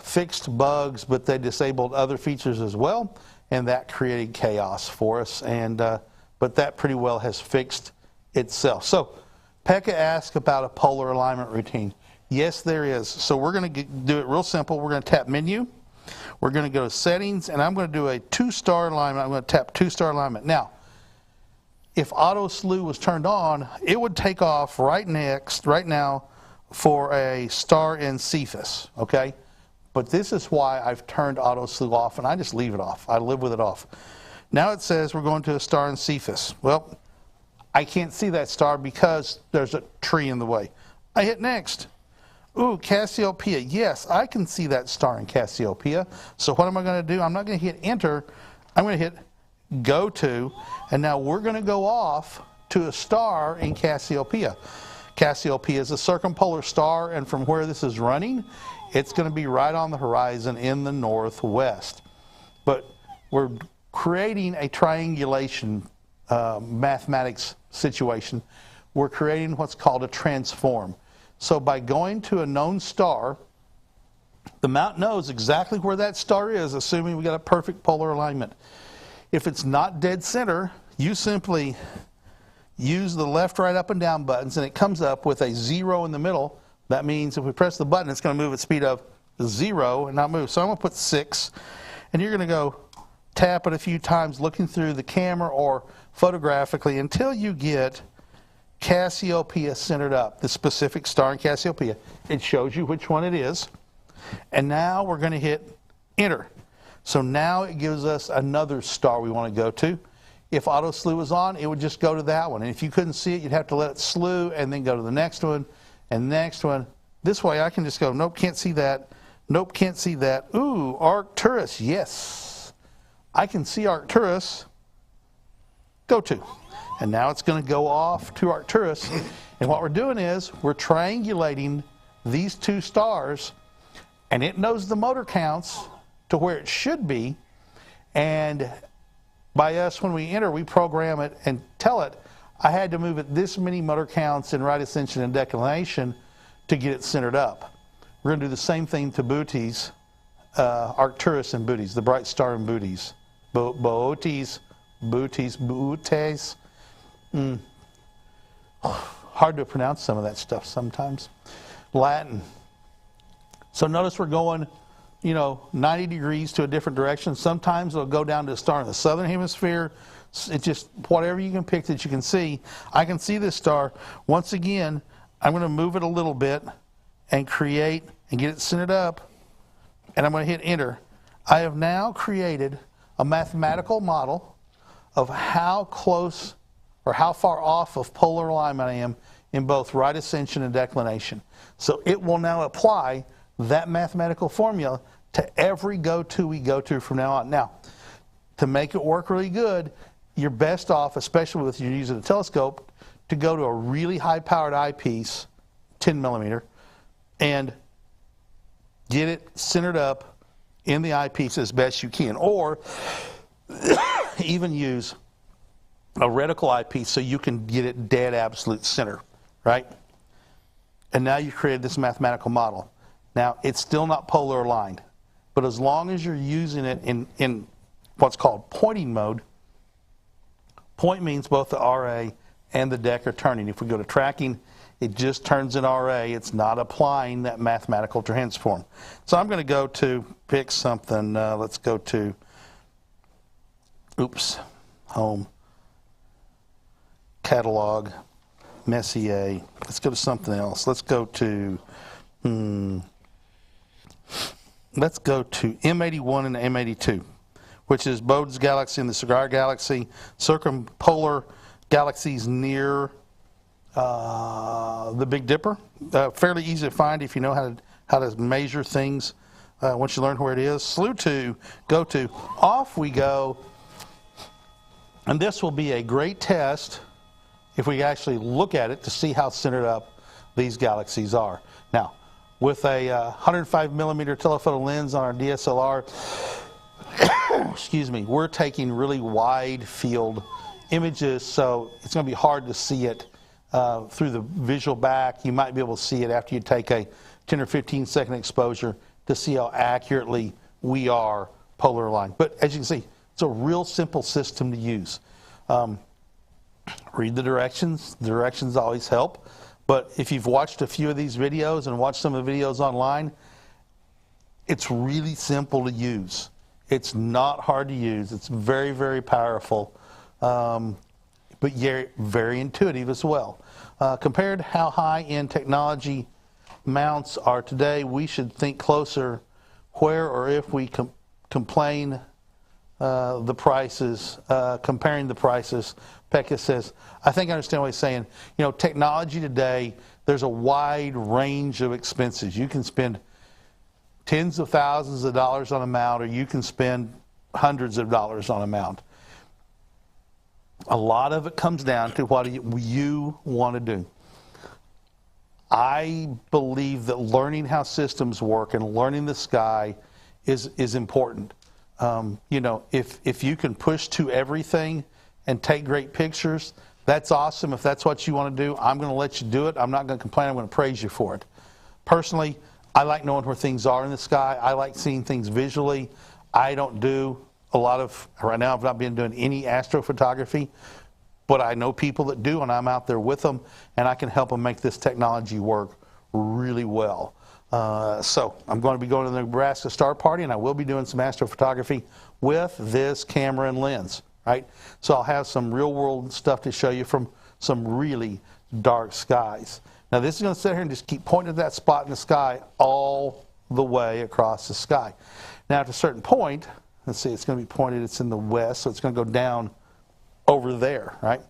fixed bugs, but they disabled other features as well, and that created chaos for us. But that pretty well has fixed itself. So Pekka asked about a polar alignment routine. Yes, there is. So we're going to do it real simple. We're going to tap Menu. We're going to go to Settings, and I'm going to do a 2-star alignment. I'm going to tap 2-star alignment. Now, if Auto Slew was turned on, it would take off right now, for a star in Cephas, okay? But this is why I've turned Auto Slew off, and I just leave it off. I live with it off. Now it says we're going to a star in Cephas. Well, I can't see that star because there's a tree in the way. I hit Next. Ooh, Cassiopeia. Yes, I can see that star in Cassiopeia. So what am I going to do? I'm not going to hit Enter. I'm going to hit Go To, and now we're going to go off to a star in Cassiopeia. Cassiopeia is a circumpolar star, and from where this is running, it's going to be right on the horizon in the northwest. But we're creating a triangulation mathematics situation. We're creating what's called a transform. So by going to a known star, the mount knows exactly where that star is, assuming we got a perfect polar alignment. If it's not dead center, you simply use the left, right, up, and down buttons, and it comes up with a 0 in the middle. That means if we press the button, it's going to move at speed of 0 and not move. So I'm going to put 6, and you're going to go tap it a few times, looking through the camera or photographically until you get Cassiopeia centered up, the specific star in Cassiopeia. It shows you which one it is. And now we're going to hit enter. So now it gives us another star we want to go to. If auto slew was on, it would just go to that one. And if you couldn't see it, you'd have to let it slew and then go to the next one and next one. This way I can just go, nope, can't see that. Nope, can't see that. Ooh, Arcturus, yes. I can see Arcturus. Go to. And now it's going to go off to Arcturus. And what we're doing is we're triangulating these two stars, and it knows the motor counts to where it should be. And by us, when we enter, we program it and tell it, I had to move it this many motor counts in right ascension and declination to get it centered up. We're going to do the same thing to Bootes, Arcturus and Bootes, the bright star in Bootes. Bootes. Hard to pronounce some of that stuff sometimes. Latin. So notice we're going, 90 degrees to a different direction. Sometimes it'll go down to a star in the southern hemisphere. It's just whatever you can pick that you can see. I can see this star. Once again, I'm going to move it a little bit and create and get it centered up. And I'm going to hit enter. I have now created a mathematical model of how close or how far off of polar alignment I am in both right ascension and declination. So it will now apply that mathematical formula to every go-to we go to from now on. Now, to make it work really good, you're best off, especially if you're using a telescope, to go to a really high-powered eyepiece, 10 millimeter, and get it centered up in the eyepiece as best you can. Or even use a reticle eyepiece so you can get it dead absolute center, right? And now you've created this mathematical model. Now, it's still not polar aligned, but as long as you're using it in what's called pointing mode, point means both the RA and the deck are turning. If we go to tracking, it just turns in RA. It's not applying that mathematical transform. So I'm going to go to pick something. Let's go to, home, catalog, Messier. Let's go to something else. Let's go to M81 and M82, which is Bode's galaxy and the Cigar galaxy, circumpolar galaxies near the Big Dipper. Fairly easy to find if you know how to measure things. Once you learn where it is, slew to, go to, off we go. And this will be a great test if we actually look at it to see how centered up these galaxies are. Now, with a 105 millimeter telephoto lens on our DSLR, we're taking really wide field images, so it's going to be hard to see it through the visual back. You might be able to see it after you take a 10 or 15 second exposure to see how accurately we are polar aligned. But as you can see, it's a real simple system to use. Read the directions. The directions always help. But if you've watched a few of these videos and watched some of the videos online, it's really simple to use. It's not hard to use. It's very, very powerful, but very intuitive as well. Compared to how high-end technology mounts are today, we should think closer where or if we complain the prices, comparing the prices. Pekka says, I think I understand what he's saying. Technology today, there's a wide range of expenses. You can spend tens of thousands of dollars on a mount, or you can spend hundreds of dollars on a mount. A lot of it comes down to what you want to do. I believe that learning how systems work and learning the sky is important. You know, if you can push to everything and take great pictures, that's awesome. If that's what you want to do, I'm going to let you do it. I'm not going to complain. I'm going to praise you for it. Personally, I like knowing where things are in the sky. I like seeing things visually. I don't do a lot of, right now I've not been doing any astrophotography, but I know people that do, and I'm out there with them, and I can help them make this technology work really well. So I'm going to be going to the Nebraska Star Party, and I will be doing some astrophotography with this camera and lens, right? So I'll have some real-world stuff to show you from some really dark skies. Now this is going to sit here and just keep pointing at that spot in the sky all the way across the sky. Now at a certain point, let's see, it's going to be pointed, it's in the west, so it's going to go down over there, right?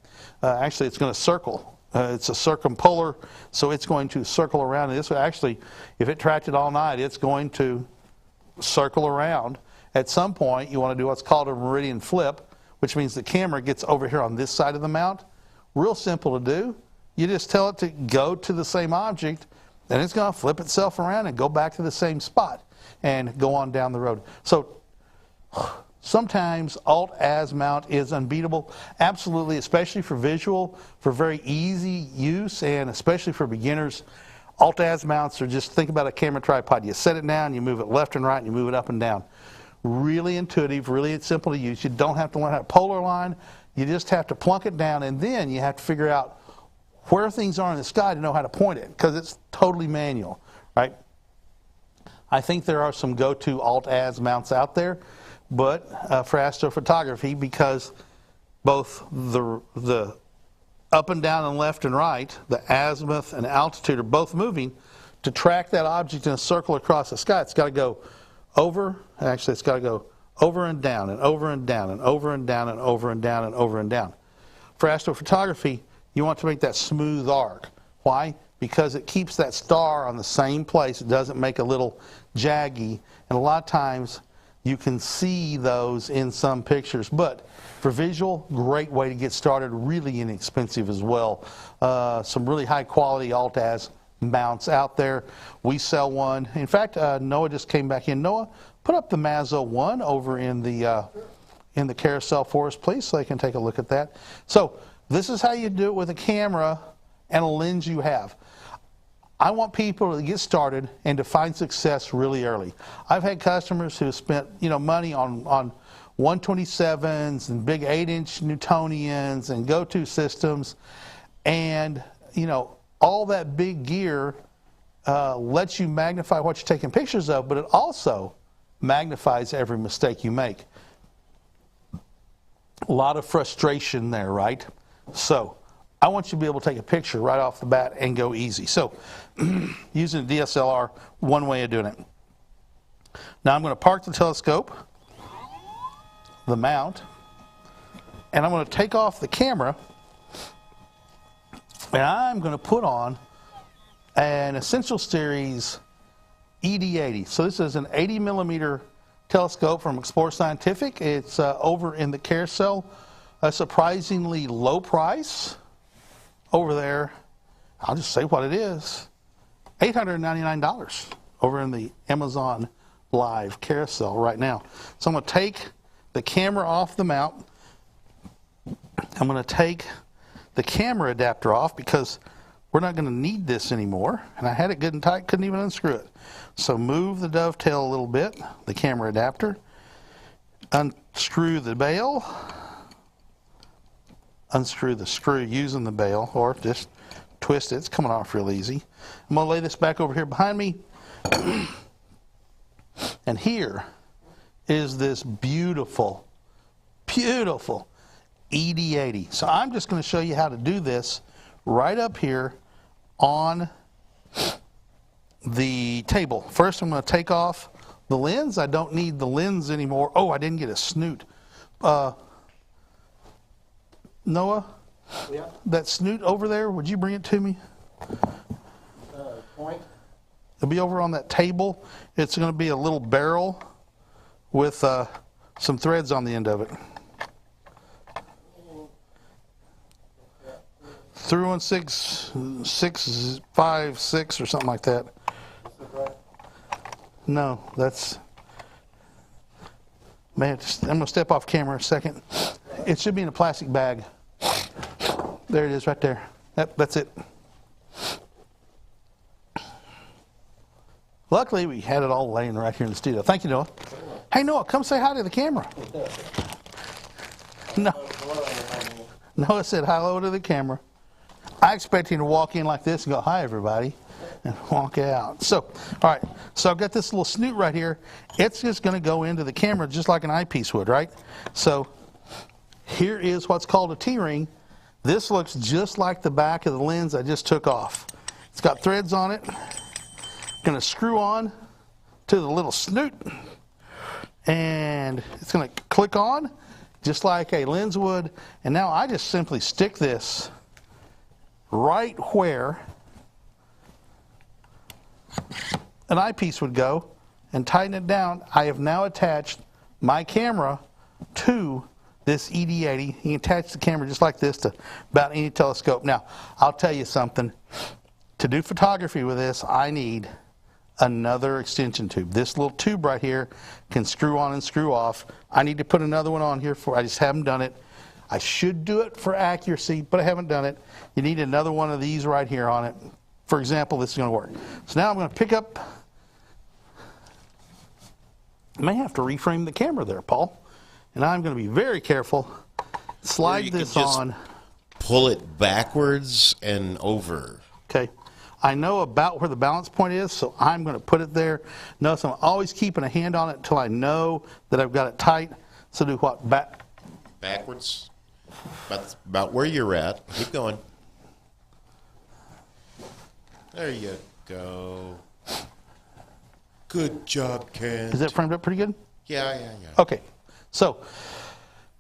Actually, it's going to circle. It's a circumpolar, so it's going to circle around. And this will actually, if it tracked it all night, it's going to circle around. At some point, you want to do what's called a meridian flip, which means the camera gets over here on this side of the mount. Real simple to do. You just tell it to go to the same object, and it's going to flip itself around and go back to the same spot and go on down the road. So sometimes Alt-Az mount is unbeatable. Absolutely, especially for visual, for very easy use, and especially for beginners. Alt-Az mounts are just, think about a camera tripod. You set it down, you move it left and right, and you move it up and down. Really intuitive, really simple to use. You don't have to learn how to polar line. You just have to plunk it down, and then you have to figure out where things are in the sky to know how to point it, because it's totally manual, right? I think there are some go-to Alt-Az mounts out there, but for astrophotography, because both the up and down and left and right, the azimuth and altitude are both moving, to track that object in a circle across the sky, it's got to go over, actually it's got to go over and down and over and down and over and down and over and down and over and down. For astrophotography, you want to make that smooth arc. Why? Because it keeps that star on the same place. It doesn't make a little jaggy. And a lot of times you can see those in some pictures. But for visual, great way to get started. Really inexpensive as well. Some really high quality Alt-Az mounts out there. We sell one. In fact, Noah just came back in. Noah, put up the Mazzo one over in the carousel for us, please, so they can take a look at that. So this is how you do it with a camera and a lens you have. I want people to get started and to find success really early. I've had customers who spent money on 127s and big 8-inch Newtonians and go-to systems, and all that big gear lets you magnify what you're taking pictures of, but it also magnifies every mistake you make. A lot of frustration there, right? So I want you to be able to take a picture right off the bat and go easy. So using a DSLR, one way of doing it. Now I'm going to park the telescope, the mount, and I'm going to take off the camera, and I'm going to put on an Essential Series ED80. So this is an 80 millimeter telescope from Explore Scientific. It's over in the carousel. A surprisingly low price over there. I'll just say what it is. $899 over in the Amazon Live carousel right now. So I'm going to take the camera off the mount. I'm going to take the camera adapter off because we're not going to need this anymore. And I had it good and tight, couldn't even unscrew it. So move the dovetail a little bit, the camera adapter. Unscrew the bail. Unscrew the screw using the bail, or just twist it. It's coming off real easy. I'm going to lay this back over here behind me. And here is this beautiful, beautiful ED80. So I'm just going to show you how to do this right up here on the table. First, I'm going to take off the lens. I don't need the lens anymore. Oh, I didn't get a snoot. Noah, yeah. That snoot over there, would you bring it to me? Point? It'll be over on that table. It's going to be a little barrel with some threads on the end of it. through on 6, 6, 5, 6 or something like that. No, that's, man, I'm going to step off camera a second. It should be in a plastic bag. There it is right there. That's it. Luckily, we had it all laying right here in the studio. Thank you, Noah. Hey, Noah, come say hi to the camera. No. Noah said hello to the camera. I expect him to walk in like this and go, hi, everybody, and walk out. So, all right. So I've got this little snoot right here. It's just going to go into the camera just like an eyepiece would, right? So here is what's called a T-ring. This looks just like the back of the lens I just took off. It's got threads on it. Going to screw on to the little snoot, and it's going to click on just like a lens would. And now I just simply stick this right where an eyepiece would go and tighten it down. I have now attached my camera to this ED80. You can attach the camera just like this to about any telescope. Now, I'll tell you something. To do photography with this, I need another extension tube. This little tube right here can screw on and screw off. I need to put another one on here I just haven't done it. I should do it for accuracy, but I haven't done it. You need another one of these right here on it. For example, this is going to work. So now I'm going to pick up, I may have to reframe the camera there, Paul. And I'm going to be very careful. Slide this on. Pull it backwards and over. Okay. I know about where the balance point is, so I'm going to put it there. Notice I'm always keeping a hand on it until I know that I've got it tight. So do what? Backwards? About where you're at. Keep going. There you go. Good job, Ken. Is that framed up pretty good? Yeah. Okay. So,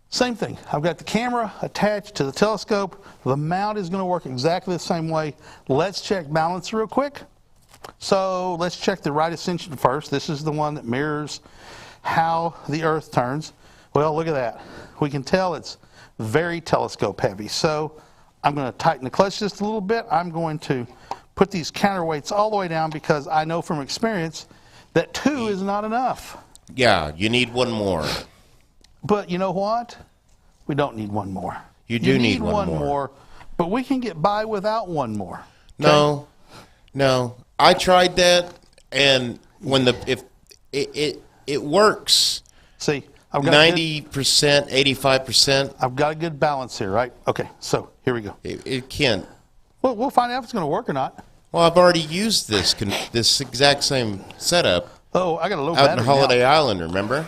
same thing. I've got the camera attached to the telescope. The mount is going to work exactly the same way. Let's check balance real quick. So let's check the right ascension first. This is the one that mirrors how the Earth turns. Well, look at that. We can tell it's very telescope heavy. So I'm going to tighten the clutch just a little bit. I'm going to put these counterweights all the way down because I know from experience that 2 is not enough. Yeah, you need one more. But you know what? We don't need one more. You do need one more. But we can get by without one more. Okay? No. I tried that, and when it works. See, I've got 90%, 85%. I've got a good balance here, right? Okay, so here we go. It can't. Well, we'll find out if it's going to work or not. Well, I've already used this exact same setup. Oh, I got a low out battery in Holiday now. Island. Remember?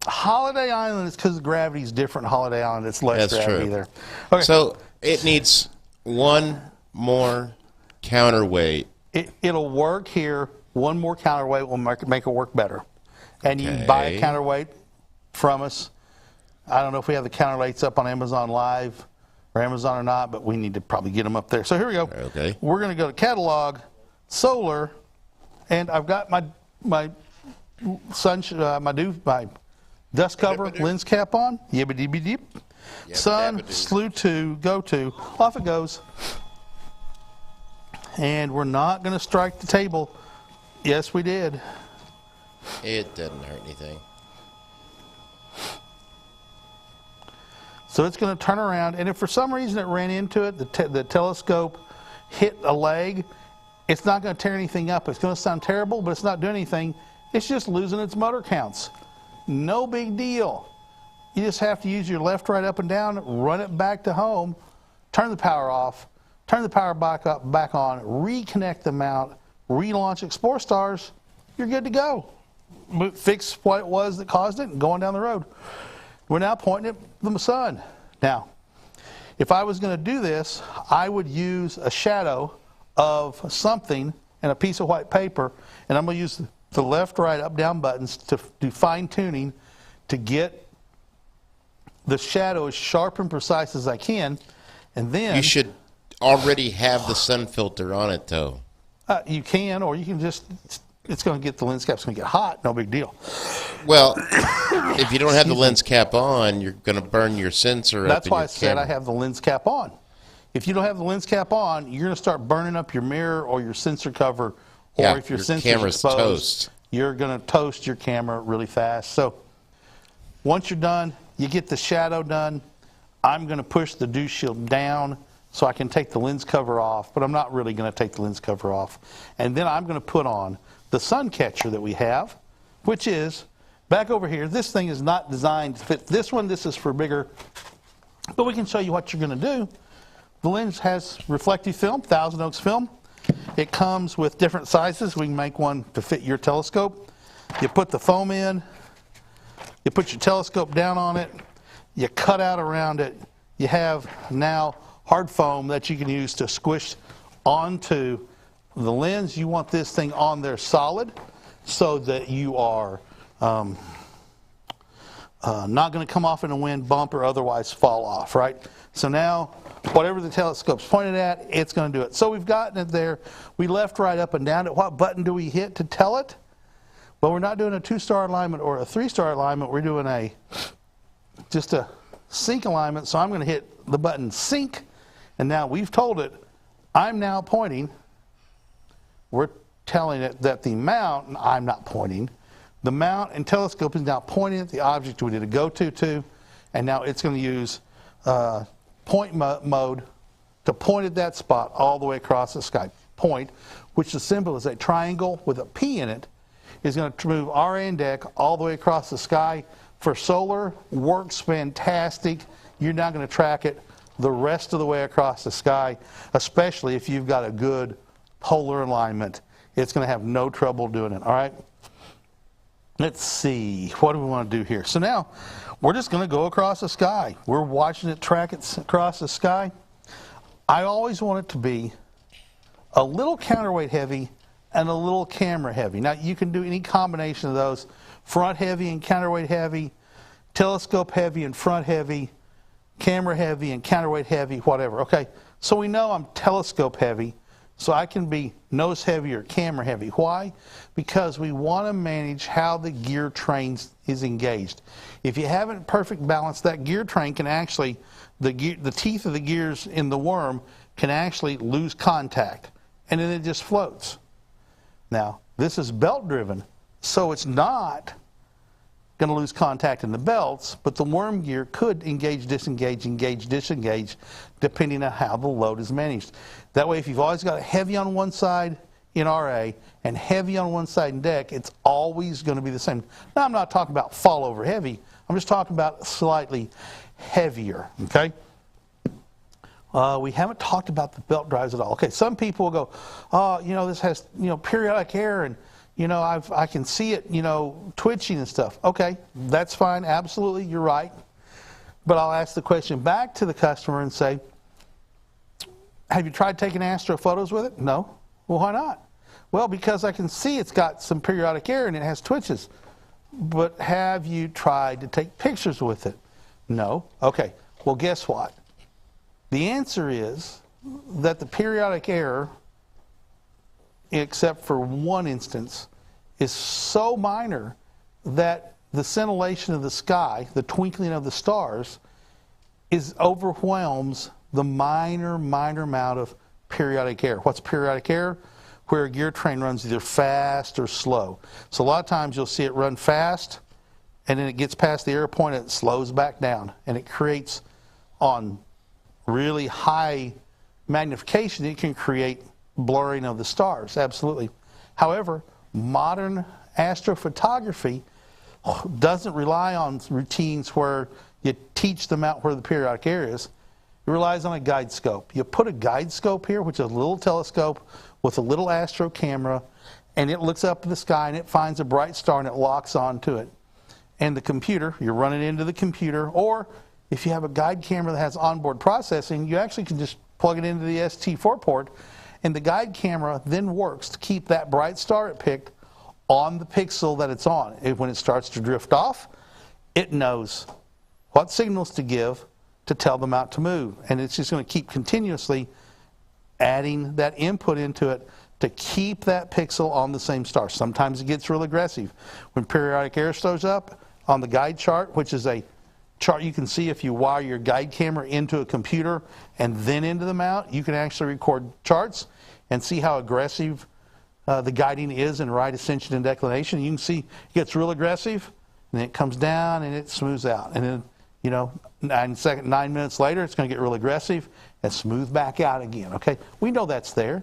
Holiday Island is because the gravity's different. Holiday Island, it's less That's gravity true. there. Okay. So it needs one more counterweight. It'll work here. One more counterweight will make it work better. And you can buy a counterweight from us. I don't know if we have the counterweights up on Amazon Live or Amazon or not, but we need to probably get them up there. So here we go. Okay. We're going to go to catalog, solar, and I've got my dust cover, lens cap on, yibbity-dip. Sun, slew to, go to, off it goes. And we're not going to strike the table. Yes, we did. It doesn't hurt anything. So it's going to turn around, and if for some reason it ran into it, the telescope hit a leg, it's not going to tear anything up. It's going to sound terrible, but it's not doing anything. It's just losing its motor counts. No big deal. You just have to use your left, right, up and down, run it back to home, turn the power off, turn the power back on, reconnect the mount, relaunch Explore Stars. You're good to go. Fix what it was that caused it and go on down the road. We're now pointing at the sun. Now, if I was going to do this, I would use a shadow of something and a piece of white paper, and I'm going to use the left, right, up, down buttons to do fine tuning to get the shadow as sharp and precise as I can. And then You should already have the sun filter on it, though. You can, or you can just, it's going to get, the lens cap's going to get hot, no big deal. Well, if you don't have the lens cap on, you're going to burn your sensor That's up in why your I said camera. I have the lens cap on. If you don't have the lens cap on, you're going to start burning up your mirror or your sensor cover, or Yeah, if your your sensor's camera's exposed, toast. you're going to toast your camera really fast. So once you're done, you get the shadow done. I'm going to push the dew shield down so I can take the lens cover off, but I'm not really going to take the lens cover off. And then I'm going to put on the sun catcher that we have, which is back over here. This thing is not designed to fit this one. This is for bigger, but we can show you what you're going to do. The lens has reflective film, Thousand Oaks film. It comes with different sizes. We can make one to fit your telescope. You put the foam in, you put your telescope down on it, you cut out around it. You have now hard foam that you can use to squish onto the lens. You want this thing on there solid so that you are not going to come off in a wind, bump, or otherwise fall off, right? So now, whatever the telescope's pointed at, it's going to do it. So we've gotten it there. We left, right, up, and down. What button do we hit to tell it? Well, we're not doing a 2-star alignment or a 3-star alignment. We're doing just a sync alignment. So I'm going to hit the button sync. And now we've told it, I'm now pointing. We're telling it that the mount, I'm not pointing, the mount and telescope is now pointing at the object we did a go to, and now it's going to use point mode to point at that spot all the way across the sky. Point, which the symbol is a triangle with a P in it, is going to move RA and deck all the way across the sky. For solar, works fantastic. You're now going to track it the rest of the way across the sky, especially if you've got a good polar alignment. It's going to have no trouble doing it, all right? Let's see, what do we want to do here? So now, we're just going to go across the sky. We're watching it track it across the sky. I always want it to be a little counterweight heavy and a little camera heavy. Now, you can do any combination of those. Front heavy and counterweight heavy, telescope heavy and front heavy, camera heavy and counterweight heavy, whatever. Okay, so we know I'm telescope heavy, so I can be nose heavy or camera heavy. Why? Because we want to manage how the gear train is engaged. If you haven't perfect balance, that gear train can actually, the teeth of the gears in the worm can actually lose contact, and then it just floats. Now, this is belt driven, so it's not going to lose contact in the belts, but the worm gear could engage, disengage, engage, disengage, depending on how the load is managed. That way, if you've always got heavy on one side in RA and heavy on one side in deck, it's always going to be the same. Now, I'm not talking about fall over heavy. I'm just talking about slightly heavier, okay? We haven't talked about the belt drives at all. Okay, some people will go, oh, you know, this has, you know, periodic error, and, you know, I can see it, you know, twitching and stuff. Okay, that's fine. Absolutely, you're right. But I'll ask the question back to the customer and say, have you tried taking astro photos with it? No. Well, why not? Well, because I can see it's got some periodic error and it has twitches. But have you tried to take pictures with it? No. Okay, well, guess what? The answer is that the periodic error, except for one instance, is so minor that the scintillation of the sky, the twinkling of the stars, overwhelms the minor amount of periodic error. What's periodic error? Where a gear train runs either fast or slow. So a lot of times you'll see it run fast, and then it gets past the error point and it slows back down, and it creates, on really high magnification, it can create blurring of the stars, absolutely. However, modern astrophotography doesn't rely on routines where you teach them out where the periodic error is. It relies on a guide scope. You put a guide scope here, which is a little telescope with a little astro camera, and it looks up at the sky and it finds a bright star and it locks onto it. And the computer, you're running into the computer, or if you have a guide camera that has onboard processing, you actually can just plug it into the ST4 port, and the guide camera then works to keep that bright star it picked on the pixel that it's on. When it starts to drift off, it knows what signals to give to tell them out to move. And it's just going to keep continuously adding that input into it to keep that pixel on the same star. Sometimes it gets real aggressive. When periodic error shows up on the guide chart, which is a chart, you can see if you wire your guide camera into a computer and then into the mount, you can actually record charts and see how aggressive the guiding is in right ascension and declination. You can see it gets real aggressive, and then it comes down and it smooths out. And then, you know, 9 minutes later, it's going to get real aggressive and smooth back out again. Okay, we know that's there.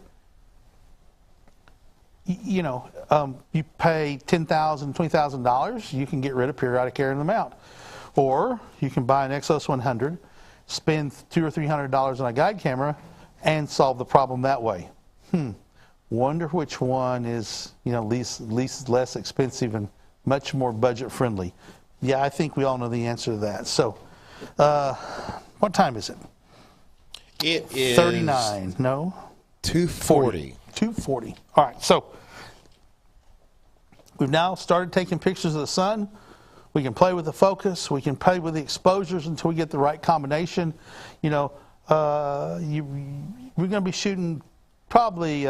You know, you pay $10,000, $20,000, you can get rid of periodic error in the mount. Or you can buy an Exos 100, spend $200 or $300 on a guide camera, and solve the problem that way. Wonder which one is, you know, least less expensive and much more budget friendly. Yeah, I think we all know the answer to that. So, what time is it? It is 39. No. 2:40. 2:40. All right. So we've now started taking pictures of the sun. We can play with the focus. We can play with the exposures until we get the right combination. You know, we're going to be shooting probably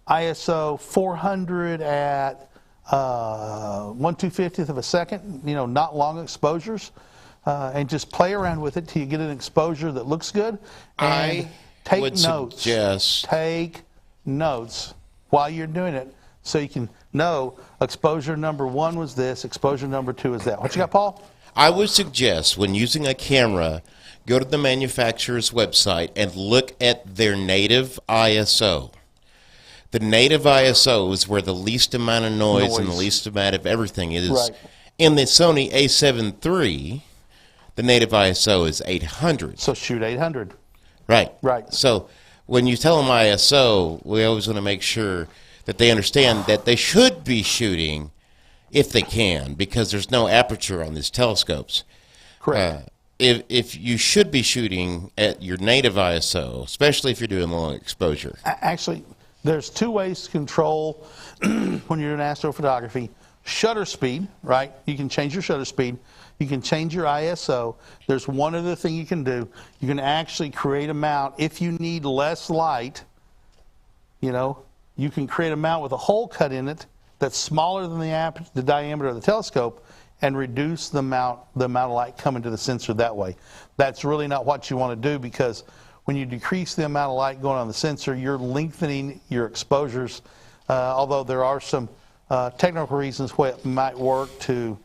ISO 400 at 1/250th of a second. You know, not long exposures, and just play around with it till you get an exposure that looks good. And take notes. Take notes while you're doing it, so you can know exposure number 1 was this, exposure number 2 is that. What you got, Paul? I would suggest when using a camera, go to the manufacturer's website and look at their native ISO. The native ISO is where the least amount of noise and the least amount of everything is. Right. In the Sony A7 III, the native ISO is 800. So shoot 800. Right. Right. So when you tell them ISO, we always want to make sure that they understand that they should be shooting if they can, because there's no aperture on these telescopes. Correct. If you should be shooting at your native ISO, especially if you're doing long exposure. Actually, there's 2 ways to control when you're doing astrophotography. Shutter speed, right? You can change your shutter speed. You can change your ISO. There's one other thing you can do. You can actually create a mount. If you need less light, you know, you can create a mount with a hole cut in it that's smaller than the diameter of the telescope, and reduce the amount of light coming to the sensor that way. That's really not what you want to do, because when you decrease the amount of light going on the sensor, you're lengthening your exposures. Although there are some technical reasons why it might work to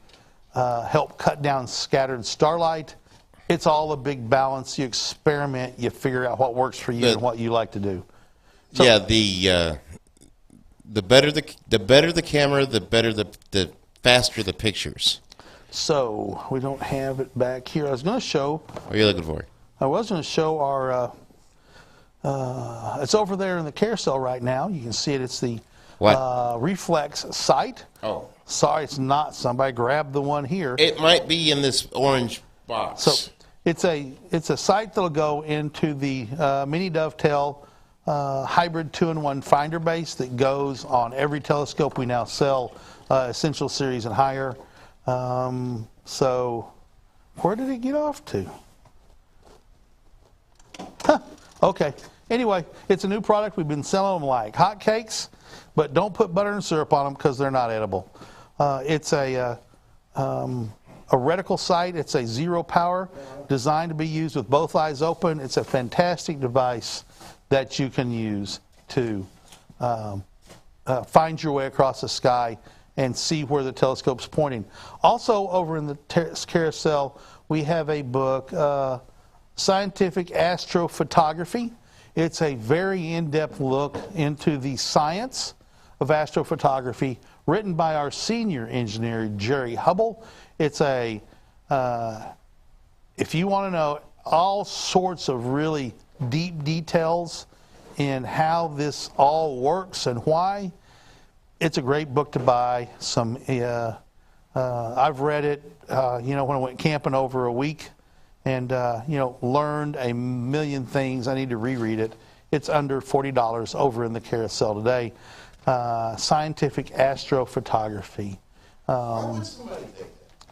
help cut down scattered starlight. It's all a big balance. You experiment, you figure out what works for you and what you like to do. So, yeah, the better the camera, the faster the pictures. So we don't have it back here. I was going to show. What are you looking for? I was going to show our. It's over there in the carousel right now. You can see it. It's the reflex sight. Oh. Sorry, it's not. Somebody grabbed the one here. It might be in this orange box. So it's a sight that'll go into the mini dovetail hybrid 2-in-1 finder base that goes on every telescope we now sell, Essential Series and higher. So where did it get off to? Huh, okay. Anyway, it's a new product. We've been selling them like hotcakes, but don't put butter and syrup on them because they're not edible. It's a reticle sight. It's a zero power, designed to be used with both eyes open. It's a fantastic device that you can use to find your way across the sky and see where the telescope's pointing. Also, over in the carousel, we have a book, Scientific Astrophotography. It's a very in-depth look into the science of astrophotography, written by our senior engineer, Jerry Hubble. It's if you want to know all sorts of really deep details in how this all works and why, it's a great book to buy. I've read it, when I went camping over a week, and learned a million things. I need to reread it. It's under $40 over in the carousel today. Scientific Astrophotography.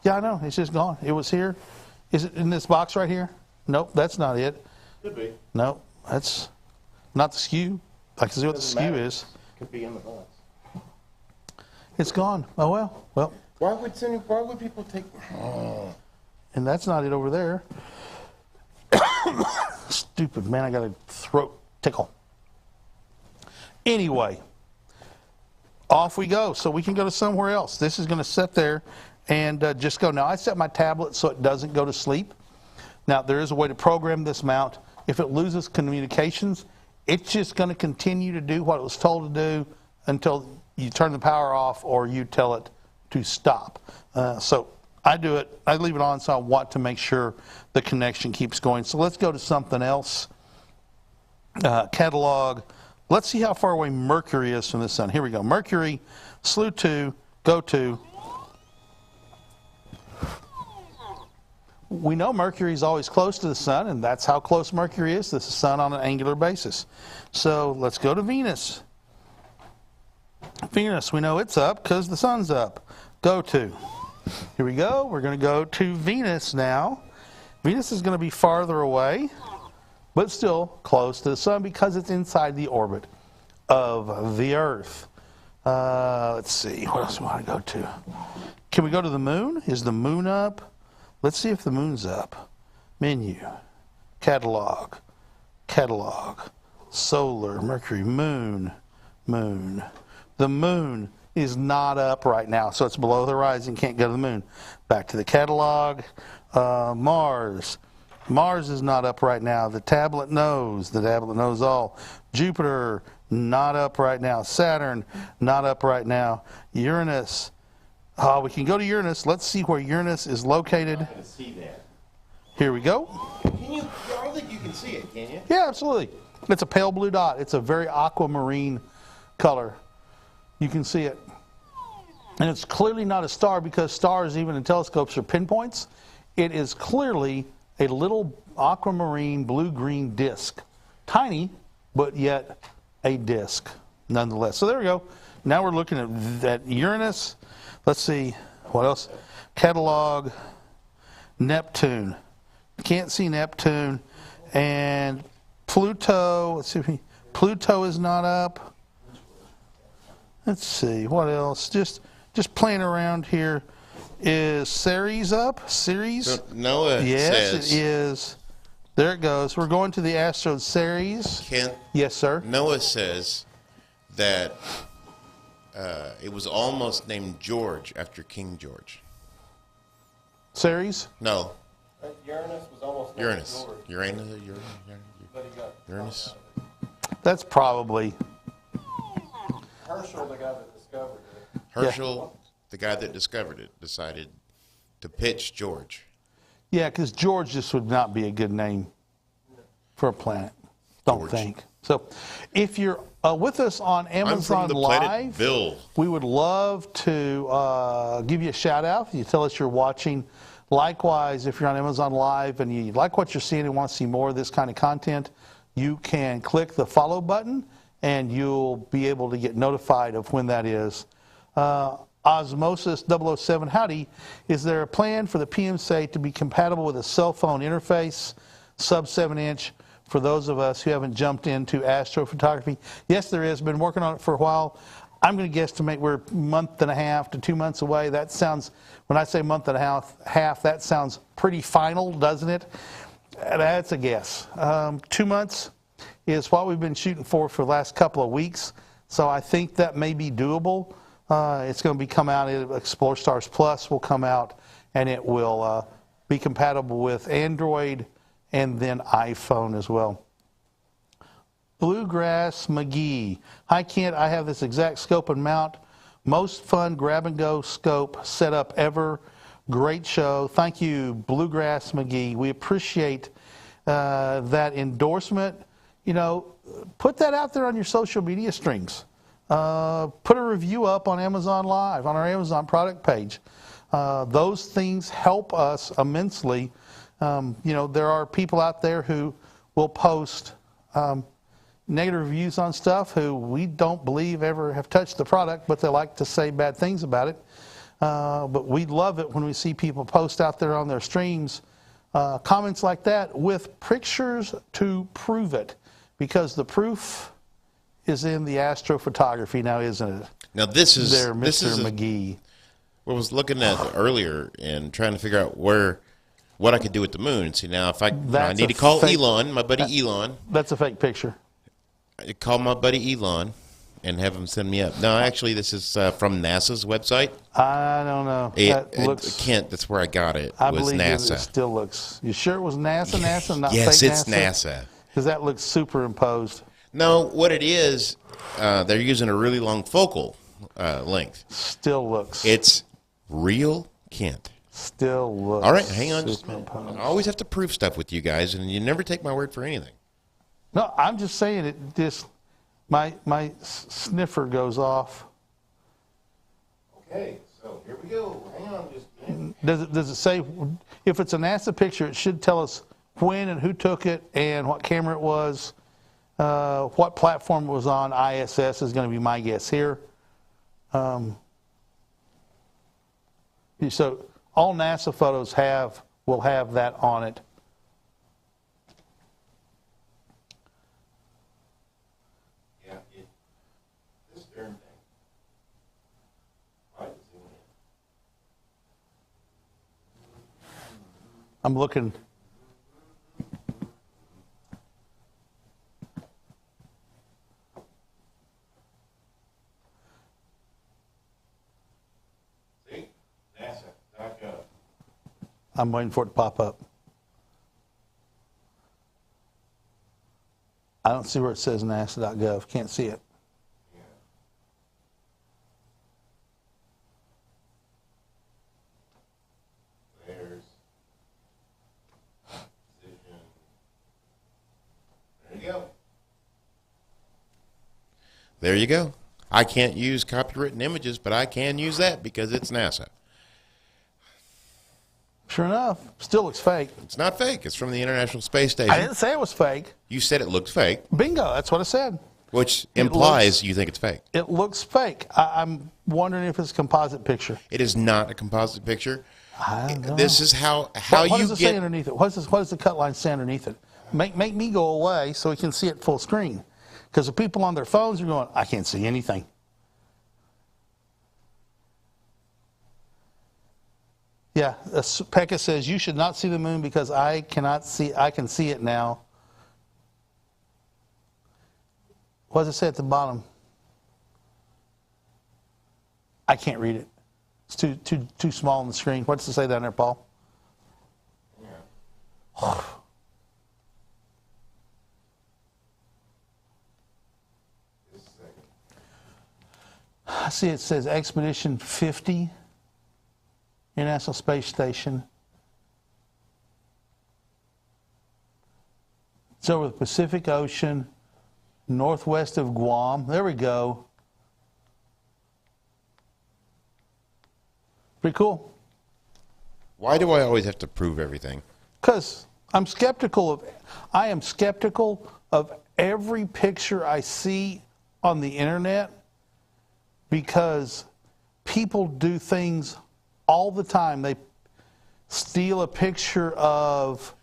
Yeah, I know. It's just gone. It was here. Is it in this box right here? Nope, that's not it. Could be. Nope, that's not the SKU. I can see what the SKU is. Could be in the box. It's gone. Oh well. Why would people take? And that's not it over there. Stupid, man, I got a throat tickle. Anyway, off we go. So we can go to somewhere else. This is going to sit there and just go. Now, I set my tablet so it doesn't go to sleep. Now, there is a way to program this mount. If it loses communications, it's just going to continue to do what it was told to do until you turn the power off or you tell it to stop. So I do it. I leave it on, so I want to make sure the connection keeps going. So let's go to something else. Catalog. Let's see how far away Mercury is from the sun. Here we go. Mercury, slew to, go to. We know Mercury is always close to the sun, and that's how close Mercury is to the sun on an angular basis. So let's go to Venus. Venus, we know it's up because the sun's up. Go to. Here we go. We're going to go to Venus now. Venus is going to be farther away, but still close to the sun because it's inside the orbit of the Earth. Let's see. What else do we want to go to? Can we go to the moon? Is the moon up? Let's see if the moon's up. Menu. Catalog. Catalog. Solar. Mercury. Moon. Moon. The moon is not up right now, so it's below the horizon, can't go to the moon. Back to the catalog. Mars. Mars is not up right now. The tablet knows. The tablet knows all. Jupiter, not up right now. Saturn, not up right now. Uranus. We can go to Uranus. Let's see where Uranus is located. I'm not going to see that. Here we go. Can you? I don't think you can see it, can you? Yeah, absolutely. It's a pale blue dot. It's a very aquamarine color. You can see it. And it's clearly not a star because stars, even in telescopes, are pinpoints. It is clearly a little aquamarine blue-green disk. Tiny, but yet a disk nonetheless. So there we go. Now we're looking at Uranus. Let's see. What else? Catalog. Neptune. Can't see Neptune. And Pluto. Let's see if Pluto is not up. Let's see, what else? Just playing around here. Is Ceres up? Ceres? Noah yes, says. It is. There it goes. We're going to the asteroid Ceres. Kent, yes, sir. Noah says that it was almost named George after King George. Ceres? No. Uranus was almost named Uranus. George, Uranus. but he got Uranus. That's probably. Herschel, the guy that discovered it. Herschel, the guy that discovered it, decided to pitch George. Yeah, because George just would not be a good name for a planet. Don't George. think. So if you're with us on Amazon I'm from the Live, planet Bill. we would love to give you a shout out. You tell us you're watching. Likewise, if you're on Amazon Live and you like what you're seeing and want to see more of this kind of content, you can click the follow button and you'll be able to get notified of when that is. Osmosis 007, howdy. Is there a plan for the PMSA to be compatible with a cell phone interface, sub 7-inch, for those of us who haven't jumped into astrophotography? Yes, there is. Been working on it for a while. I'm going to guesstimate we're a month and a half to 2 months away. That sounds, when I say month and a half, that sounds pretty final, doesn't it? That's a guess. 2 months is what we've been shooting for the last couple of weeks. So I think that may be doable. It's going to come out, Explore Stars Plus will come out, and it will be compatible with Android and then iPhone as well. Bluegrass McGee. Hi, Kent. I have this exact scope and mount. Most fun grab-and-go scope setup ever. Great show. Thank you, Bluegrass McGee. We appreciate that endorsement. You know, put that out there on your social media streams. Put a review up on Amazon Live, on our Amazon product page. Those things help us immensely. You know, there are people out there who will post negative reviews on stuff who we don't believe ever have touched the product, but they like to say bad things about it. But we love it when we see people post out there on their streams comments like that with pictures to prove it, because the proof is in the astrophotography now, isn't it? Now this is there, Mr. this is McGee. I was looking at earlier and trying to figure out where what I could do with the moon. See, now if I That's need a to call fake- Elon, my buddy Elon, That's a fake picture. I call my buddy Elon and have him send me up. No, actually, this is from NASA's website. I don't know. Kent, that's where I got it. I was believe NASA. it still looks. You sure it was NASA? NASA, not Yes, fake it's NASA. Because that looks superimposed. No, what it is, they're using a really long focal length. Still looks. It's real Kent. Still looks. All right, hang on just a minute. superimposed. I always have to prove stuff with you guys, and you never take my word for anything. No, I'm just saying it. Just my sniffer goes off. Okay, so here we go. Hang on just a minute. Does it say if it's a NASA picture? It should tell us when and who took it and what camera it was, what platform it was on. ISS is going to be my guess here. So all NASA photos will have that on it. Yeah, this darn thing. Why does it zoom in? I'm looking. See? NASA.gov. I'm waiting for it to pop up. I don't see where it says NASA.gov. Can't see it. There's position. There you go. There you go. I can't use copywritten images, but I can use that because it's NASA. Sure enough, still looks fake. It's not fake. It's from the International Space Station. I didn't say it was fake. You said it looked fake, Bingo, that's what I said. which It implies looks- you think it's fake. It looks fake. I'm wondering if it's a composite picture. It is not a composite picture. I don't know. This is how What you does it say get. underneath it? What does the cut line say underneath it? Make me go away so we can see it full screen. Because the people on their phones are going, I can't see anything. Yeah, Pekka says you should not see the moon because I can see it now. What does it say at the bottom? I can't read it. It's too small on the screen. What does it say down there, Paul? I see it says Expedition 50, International Space Station. It's over the Pacific Ocean, northwest of Guam. There we go. Pretty cool. Why do I always have to prove everything? Because I am skeptical of every picture I see on the internet because people do things all the time. They steal a picture of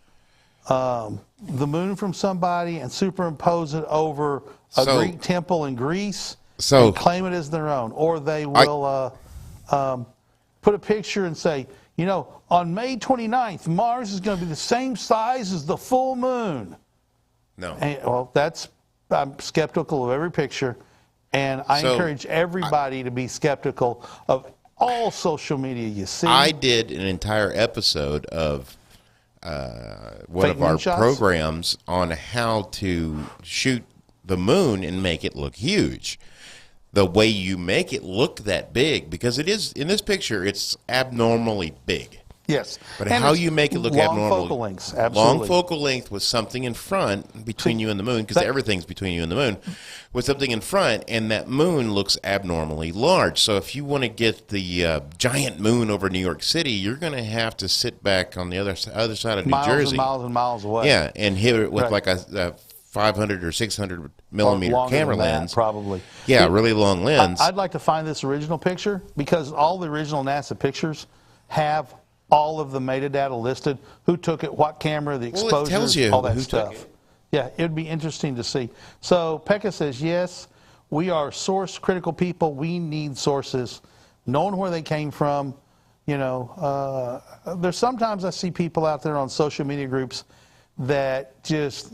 the moon from somebody and superimpose it over a Greek temple in Greece and claim it as their own. Or they will put a picture and say, you know, on May 29th, Mars is going to be the same size as the full moon. No. And, well, I'm skeptical of every picture, and I encourage everybody to be skeptical of all social media you see. I did an entire episode of one of our programs on how to shoot the moon and make it look huge. The way you make it look that big, because it is, in this picture, it's abnormally big. Yes. But and how you make it look abnormal. Long focal lengths, absolutely. Long focal length with something in front between you and the moon, because everything's between you and the moon, with something in front, and that moon looks abnormally large. So if you want to get the giant moon over New York City, you're going to have to sit back on the other side of New Jersey. Miles and miles away. Yeah, and hit it with like a 500 or 600 millimeter camera lens. Probably. Yeah, really long lens. I'd like to find this original picture because all the original NASA pictures have all of the metadata listed. Who took it, what camera, the exposure, it tells you all that who took stuff. it. Yeah, it'd be interesting to see. So Pekka says, yes, we are source critical people. We need sources, knowing where they came from, There's sometimes I see people out there on social media groups that just,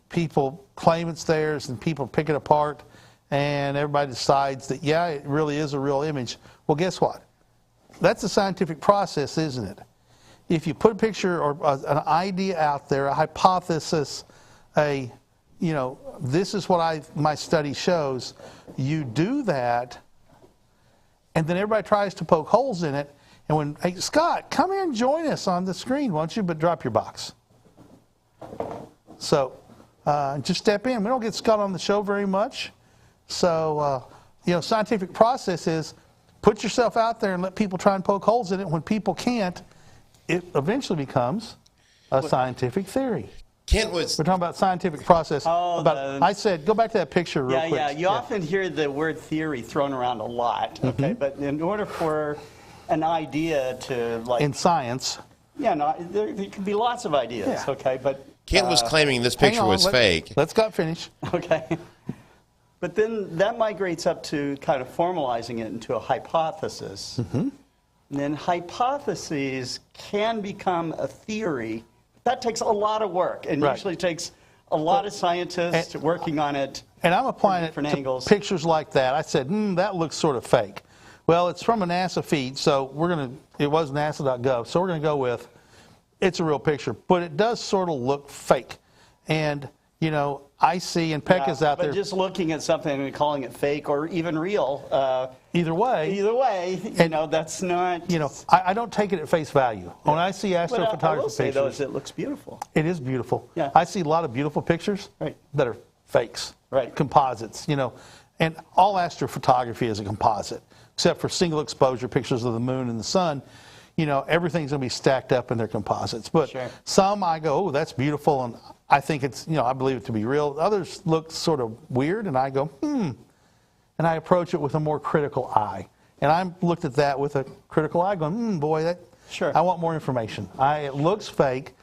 people claim it's theirs and people pick it apart and everybody decides that, yeah, it really is a real image. Well, guess what? That's a scientific process, isn't it? If you put a picture or an idea out there, a hypothesis, this is what my study shows, you do that, and then everybody tries to poke holes in it. And hey, Scott, come here and join us on the screen, won't you? But drop your box. So just step in. We don't get Scott on the show very much. So, scientific process is put yourself out there and let people try and poke holes in it. When people can't, it eventually becomes a scientific theory. Kent was... We're talking about scientific process. I said, go back to that picture real quick. Yeah, you often hear the word theory thrown around a lot, okay? But in order for an idea to, in science... Yeah, no, there can be lots of ideas, okay? But Kent was claiming this picture was fake. Let's Scott finish. Okay. But then that migrates up to kind of formalizing it into a hypothesis. And then hypotheses can become a theory. That takes a lot of work and usually takes a lot of scientists working on it. And I'm applying it different to angles. Pictures like that. I said, that looks sort of fake. Well, it's from a NASA feed, so it was nasa.gov, so we're going to go with it's a real picture. But it does sort of look fake. And, I see, and Peck is out there. But just looking at something and calling it fake or even real. Either way, that's not. I don't take it at face value. When I see astrophotography I will say, pictures, though, it looks beautiful. It is beautiful. Yeah. I see a lot of beautiful pictures that are fakes, composites, and all astrophotography is a composite, except for single exposure pictures of the moon and the sun. Everything's going to be stacked up in their composites. But some I go, oh, that's beautiful, and I think it's, I believe it to be real. Others look sort of weird, and I go, and I approach it with a more critical eye. And I looked at that with a critical eye going, boy, I want more information. It looks fake,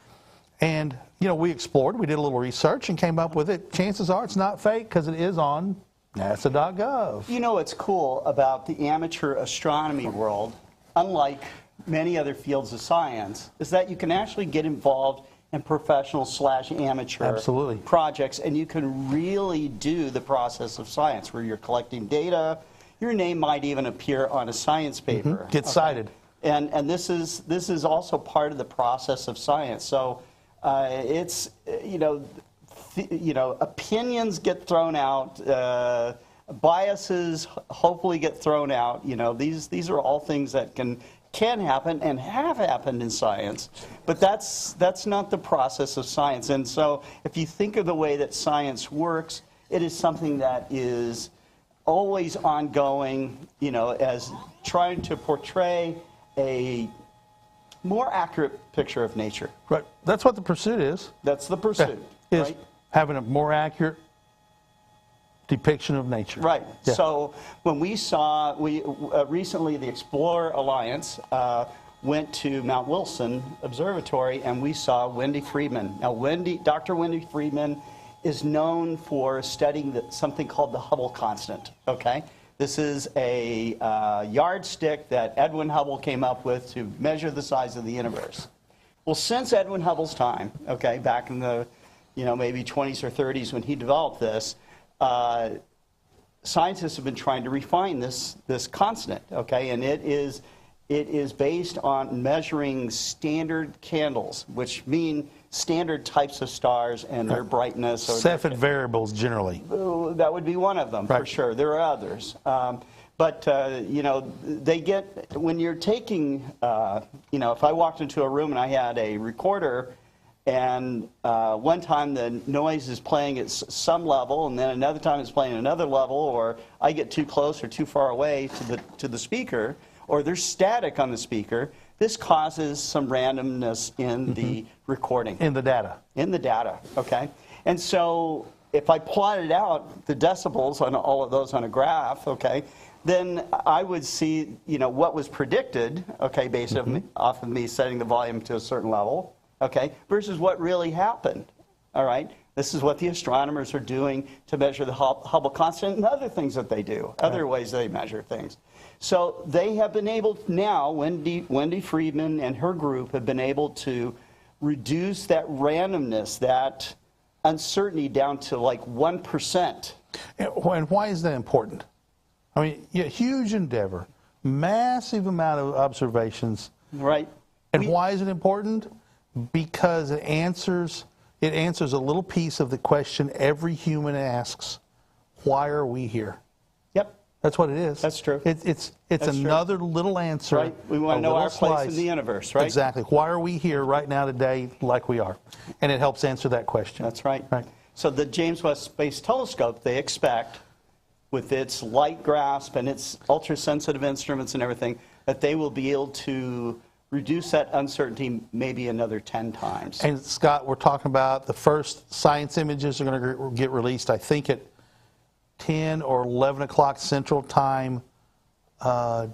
and, we explored, we did a little research and came up with it. Chances are it's not fake because it is on nasa.gov. You know what's cool about the amateur astronomy world, unlike many other fields of science, is that you can actually get involved in professional/amateur projects, and you can really do the process of science where you're collecting data. Your name might even appear on a science paper. Get cited. And this is also part of the process of science. So it's opinions get thrown out, biases hopefully get thrown out. These are all things that can happen and have happened in science, but that's not the process of science. And so if you think of the way that science works, it is something that is always ongoing, as trying to portray a more accurate picture of nature. Right. That's what the pursuit is. That's the pursuit, is having a more accurate depiction of nature. Right. Yeah. So when we recently the Explorer Alliance went to Mount Wilson Observatory, and we saw Wendy Friedman. Now, Dr. Wendy Friedman is known for studying something called the Hubble constant. Okay. This is a yardstick that Edwin Hubble came up with to measure the size of the universe. Well, since Edwin Hubble's time, okay, back in the maybe 20s or 30s when he developed this, scientists have been trying to refine this constant, okay, and it is based on measuring standard candles, which mean standard types of stars and their brightness. Cepheid variables generally. That would be one of them for sure. There are others, but they get when you're taking, if I walked into a room and I had a recorder. And one time the noise is playing at some level, and then another time it's playing at another level, or I get too close or too far away to the speaker, or there's static on the speaker. This causes some randomness in the recording. In the data. In the data, okay? And so if I plotted out the decibels on all of those on a graph, okay, then I would see, what was predicted, okay, based off of me setting the volume to a certain level. Okay, versus what really happened, all right? This is what the astronomers are doing to measure the Hubble constant and other things that they do, other ways they measure things. So they have been able now, Wendy Friedman and her group have been able to reduce that randomness, that uncertainty down to like 1%. And why is that important? I mean, yeah, huge endeavor, massive amount of observations. Right. And why is it important? Because it answers a little piece of the question every human asks: why are we here? Yep. That's what it is. That's true. It's That's another true. little answer. Right. We want to know our place slice. in the universe, right? Exactly. Why are we here right now today like we are? And it helps answer that question. That's right. Right. So the James Webb Space Telescope, they expect, with its light grasp and its ultra-sensitive instruments and everything, that they will be able to reduce that uncertainty maybe another 10 times. And Scott, we're talking about the first science images are going to get released, I think, at 10 or 11 o'clock Central Time,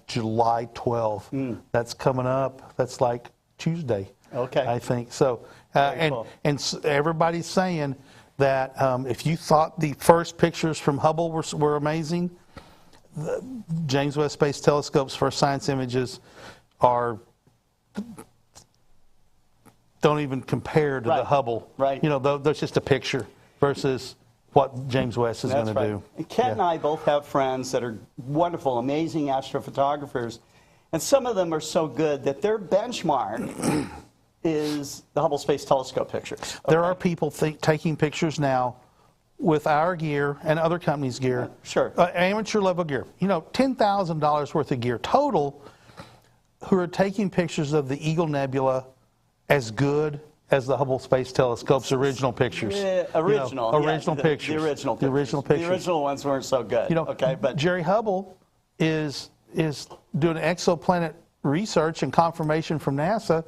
July 12th. That's coming up. That's like Tuesday. Okay. I think so. Cool. And everybody's saying that if you thought the first pictures from Hubble were amazing, the James Webb Space Telescope's first science images don't even compare to the Hubble. Right. You know, that's just a picture versus what James Webb is going to do. And Ken and I both have friends that are wonderful, amazing astrophotographers, and some of them are so good that their benchmark is the Hubble Space Telescope pictures. Okay? There are people taking pictures now with our gear and other companies' gear. Sure. Amateur level gear. You know, $10,000 worth of gear total, who are taking pictures of the Eagle Nebula as good as the Hubble Space Telescope's original pictures. Original pictures. The original pictures. The original pictures. The original ones weren't so good. You know, okay, but Jerry Hubble is doing exoplanet research and confirmation from NASA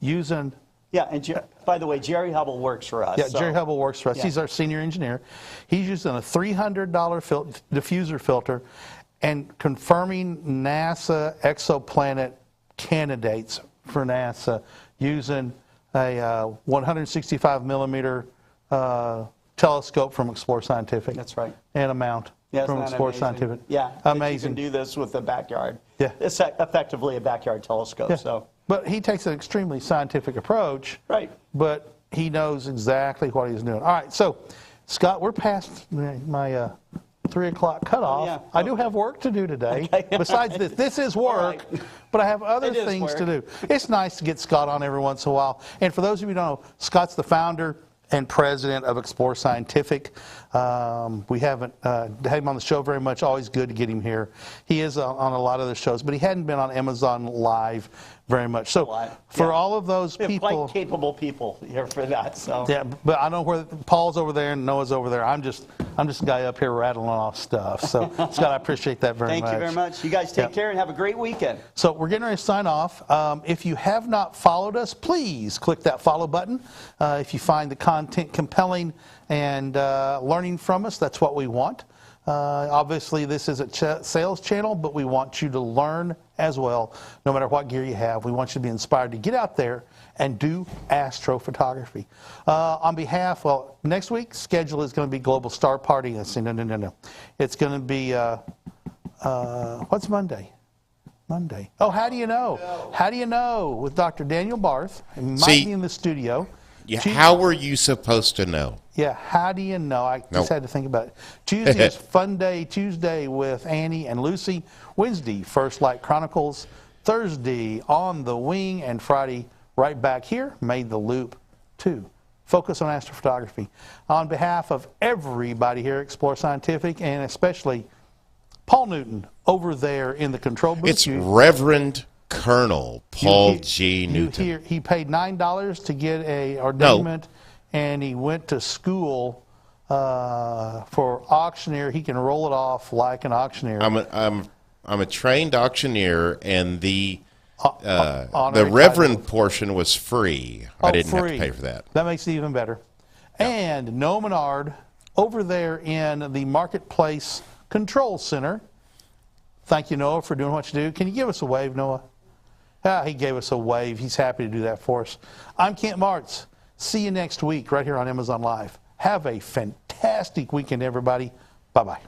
using. Yeah, and by the way, Jerry Hubble works for us. Yeah, Jerry Hubble works for us. Yeah. He's our senior engineer. He's using a $300 diffuser filter and confirming NASA exoplanet candidates for NASA using a 165 millimeter telescope from Explore Scientific. That's right. And a mount from Explore Scientific. Yeah, amazing. You can do this with the backyard. Yeah, it's effectively a backyard telescope. Yeah. So, but he takes an extremely scientific approach. Right. But he knows exactly what he's doing. All right, so Scott, we're past my 3 o'clock cutoff. Yeah. I do have work to do today. Okay. Besides this, this is work, but I have other things to do. It's nice to get Scott on every once in a while. And for those of you who don't know, Scott's the founder and president of Explore Scientific. We haven't had him on the show very much. Always good to get him here. He is on a lot of the shows, but he hadn't been on Amazon Live very much. So for all of those people, quite capable people here for that. So yeah, but I know where Paul's over there and Noah's over there. I'm just a guy up here rattling off stuff. So Scott, I appreciate that very much. Thank you very much. You guys take care and have a great weekend. So we're getting ready to sign off. If you have not followed us, please click that follow button. If you find the content compelling and learning from us, that's what we want. Obviously, this is a sales channel, but we want you to learn as well, no matter what gear you have. We want you to be inspired to get out there and do astrophotography. On behalf, well, next week's schedule is going to be Global Star Party. I say, no. It's going to be, what's Monday? Monday. Oh, how do you know? How do you know? With Dr. Daniel Barth. He might be in the studio. Yeah, how were you supposed to know? Yeah, how do you know? I just had to think about it. Tuesday is Fun Day Tuesday with Annie and Lucy. Wednesday, First Light Chronicles. Thursday, On the Wing. And Friday, right back here, Made the Loop 2. Focus on astrophotography. On behalf of everybody here at Explore Scientific, and especially Paul Newton over there in the control booth. It's Reverend Colonel Paul G. Newton. He paid $9 to get a ordainment, and he went to school for auctioneer. He can roll it off like an auctioneer. I'm a trained auctioneer, and the Reverend portion was free. I didn't have to pay for that. That makes it even better. Yeah. And Noah Menard over there in the Marketplace Control Center. Thank you, Noah, for doing what you do. Can you give us a wave, Noah? He gave us a wave. He's happy to do that for us. I'm Kent Martz. See you next week right here on Amazon Live. Have a fantastic weekend, everybody. Bye-bye.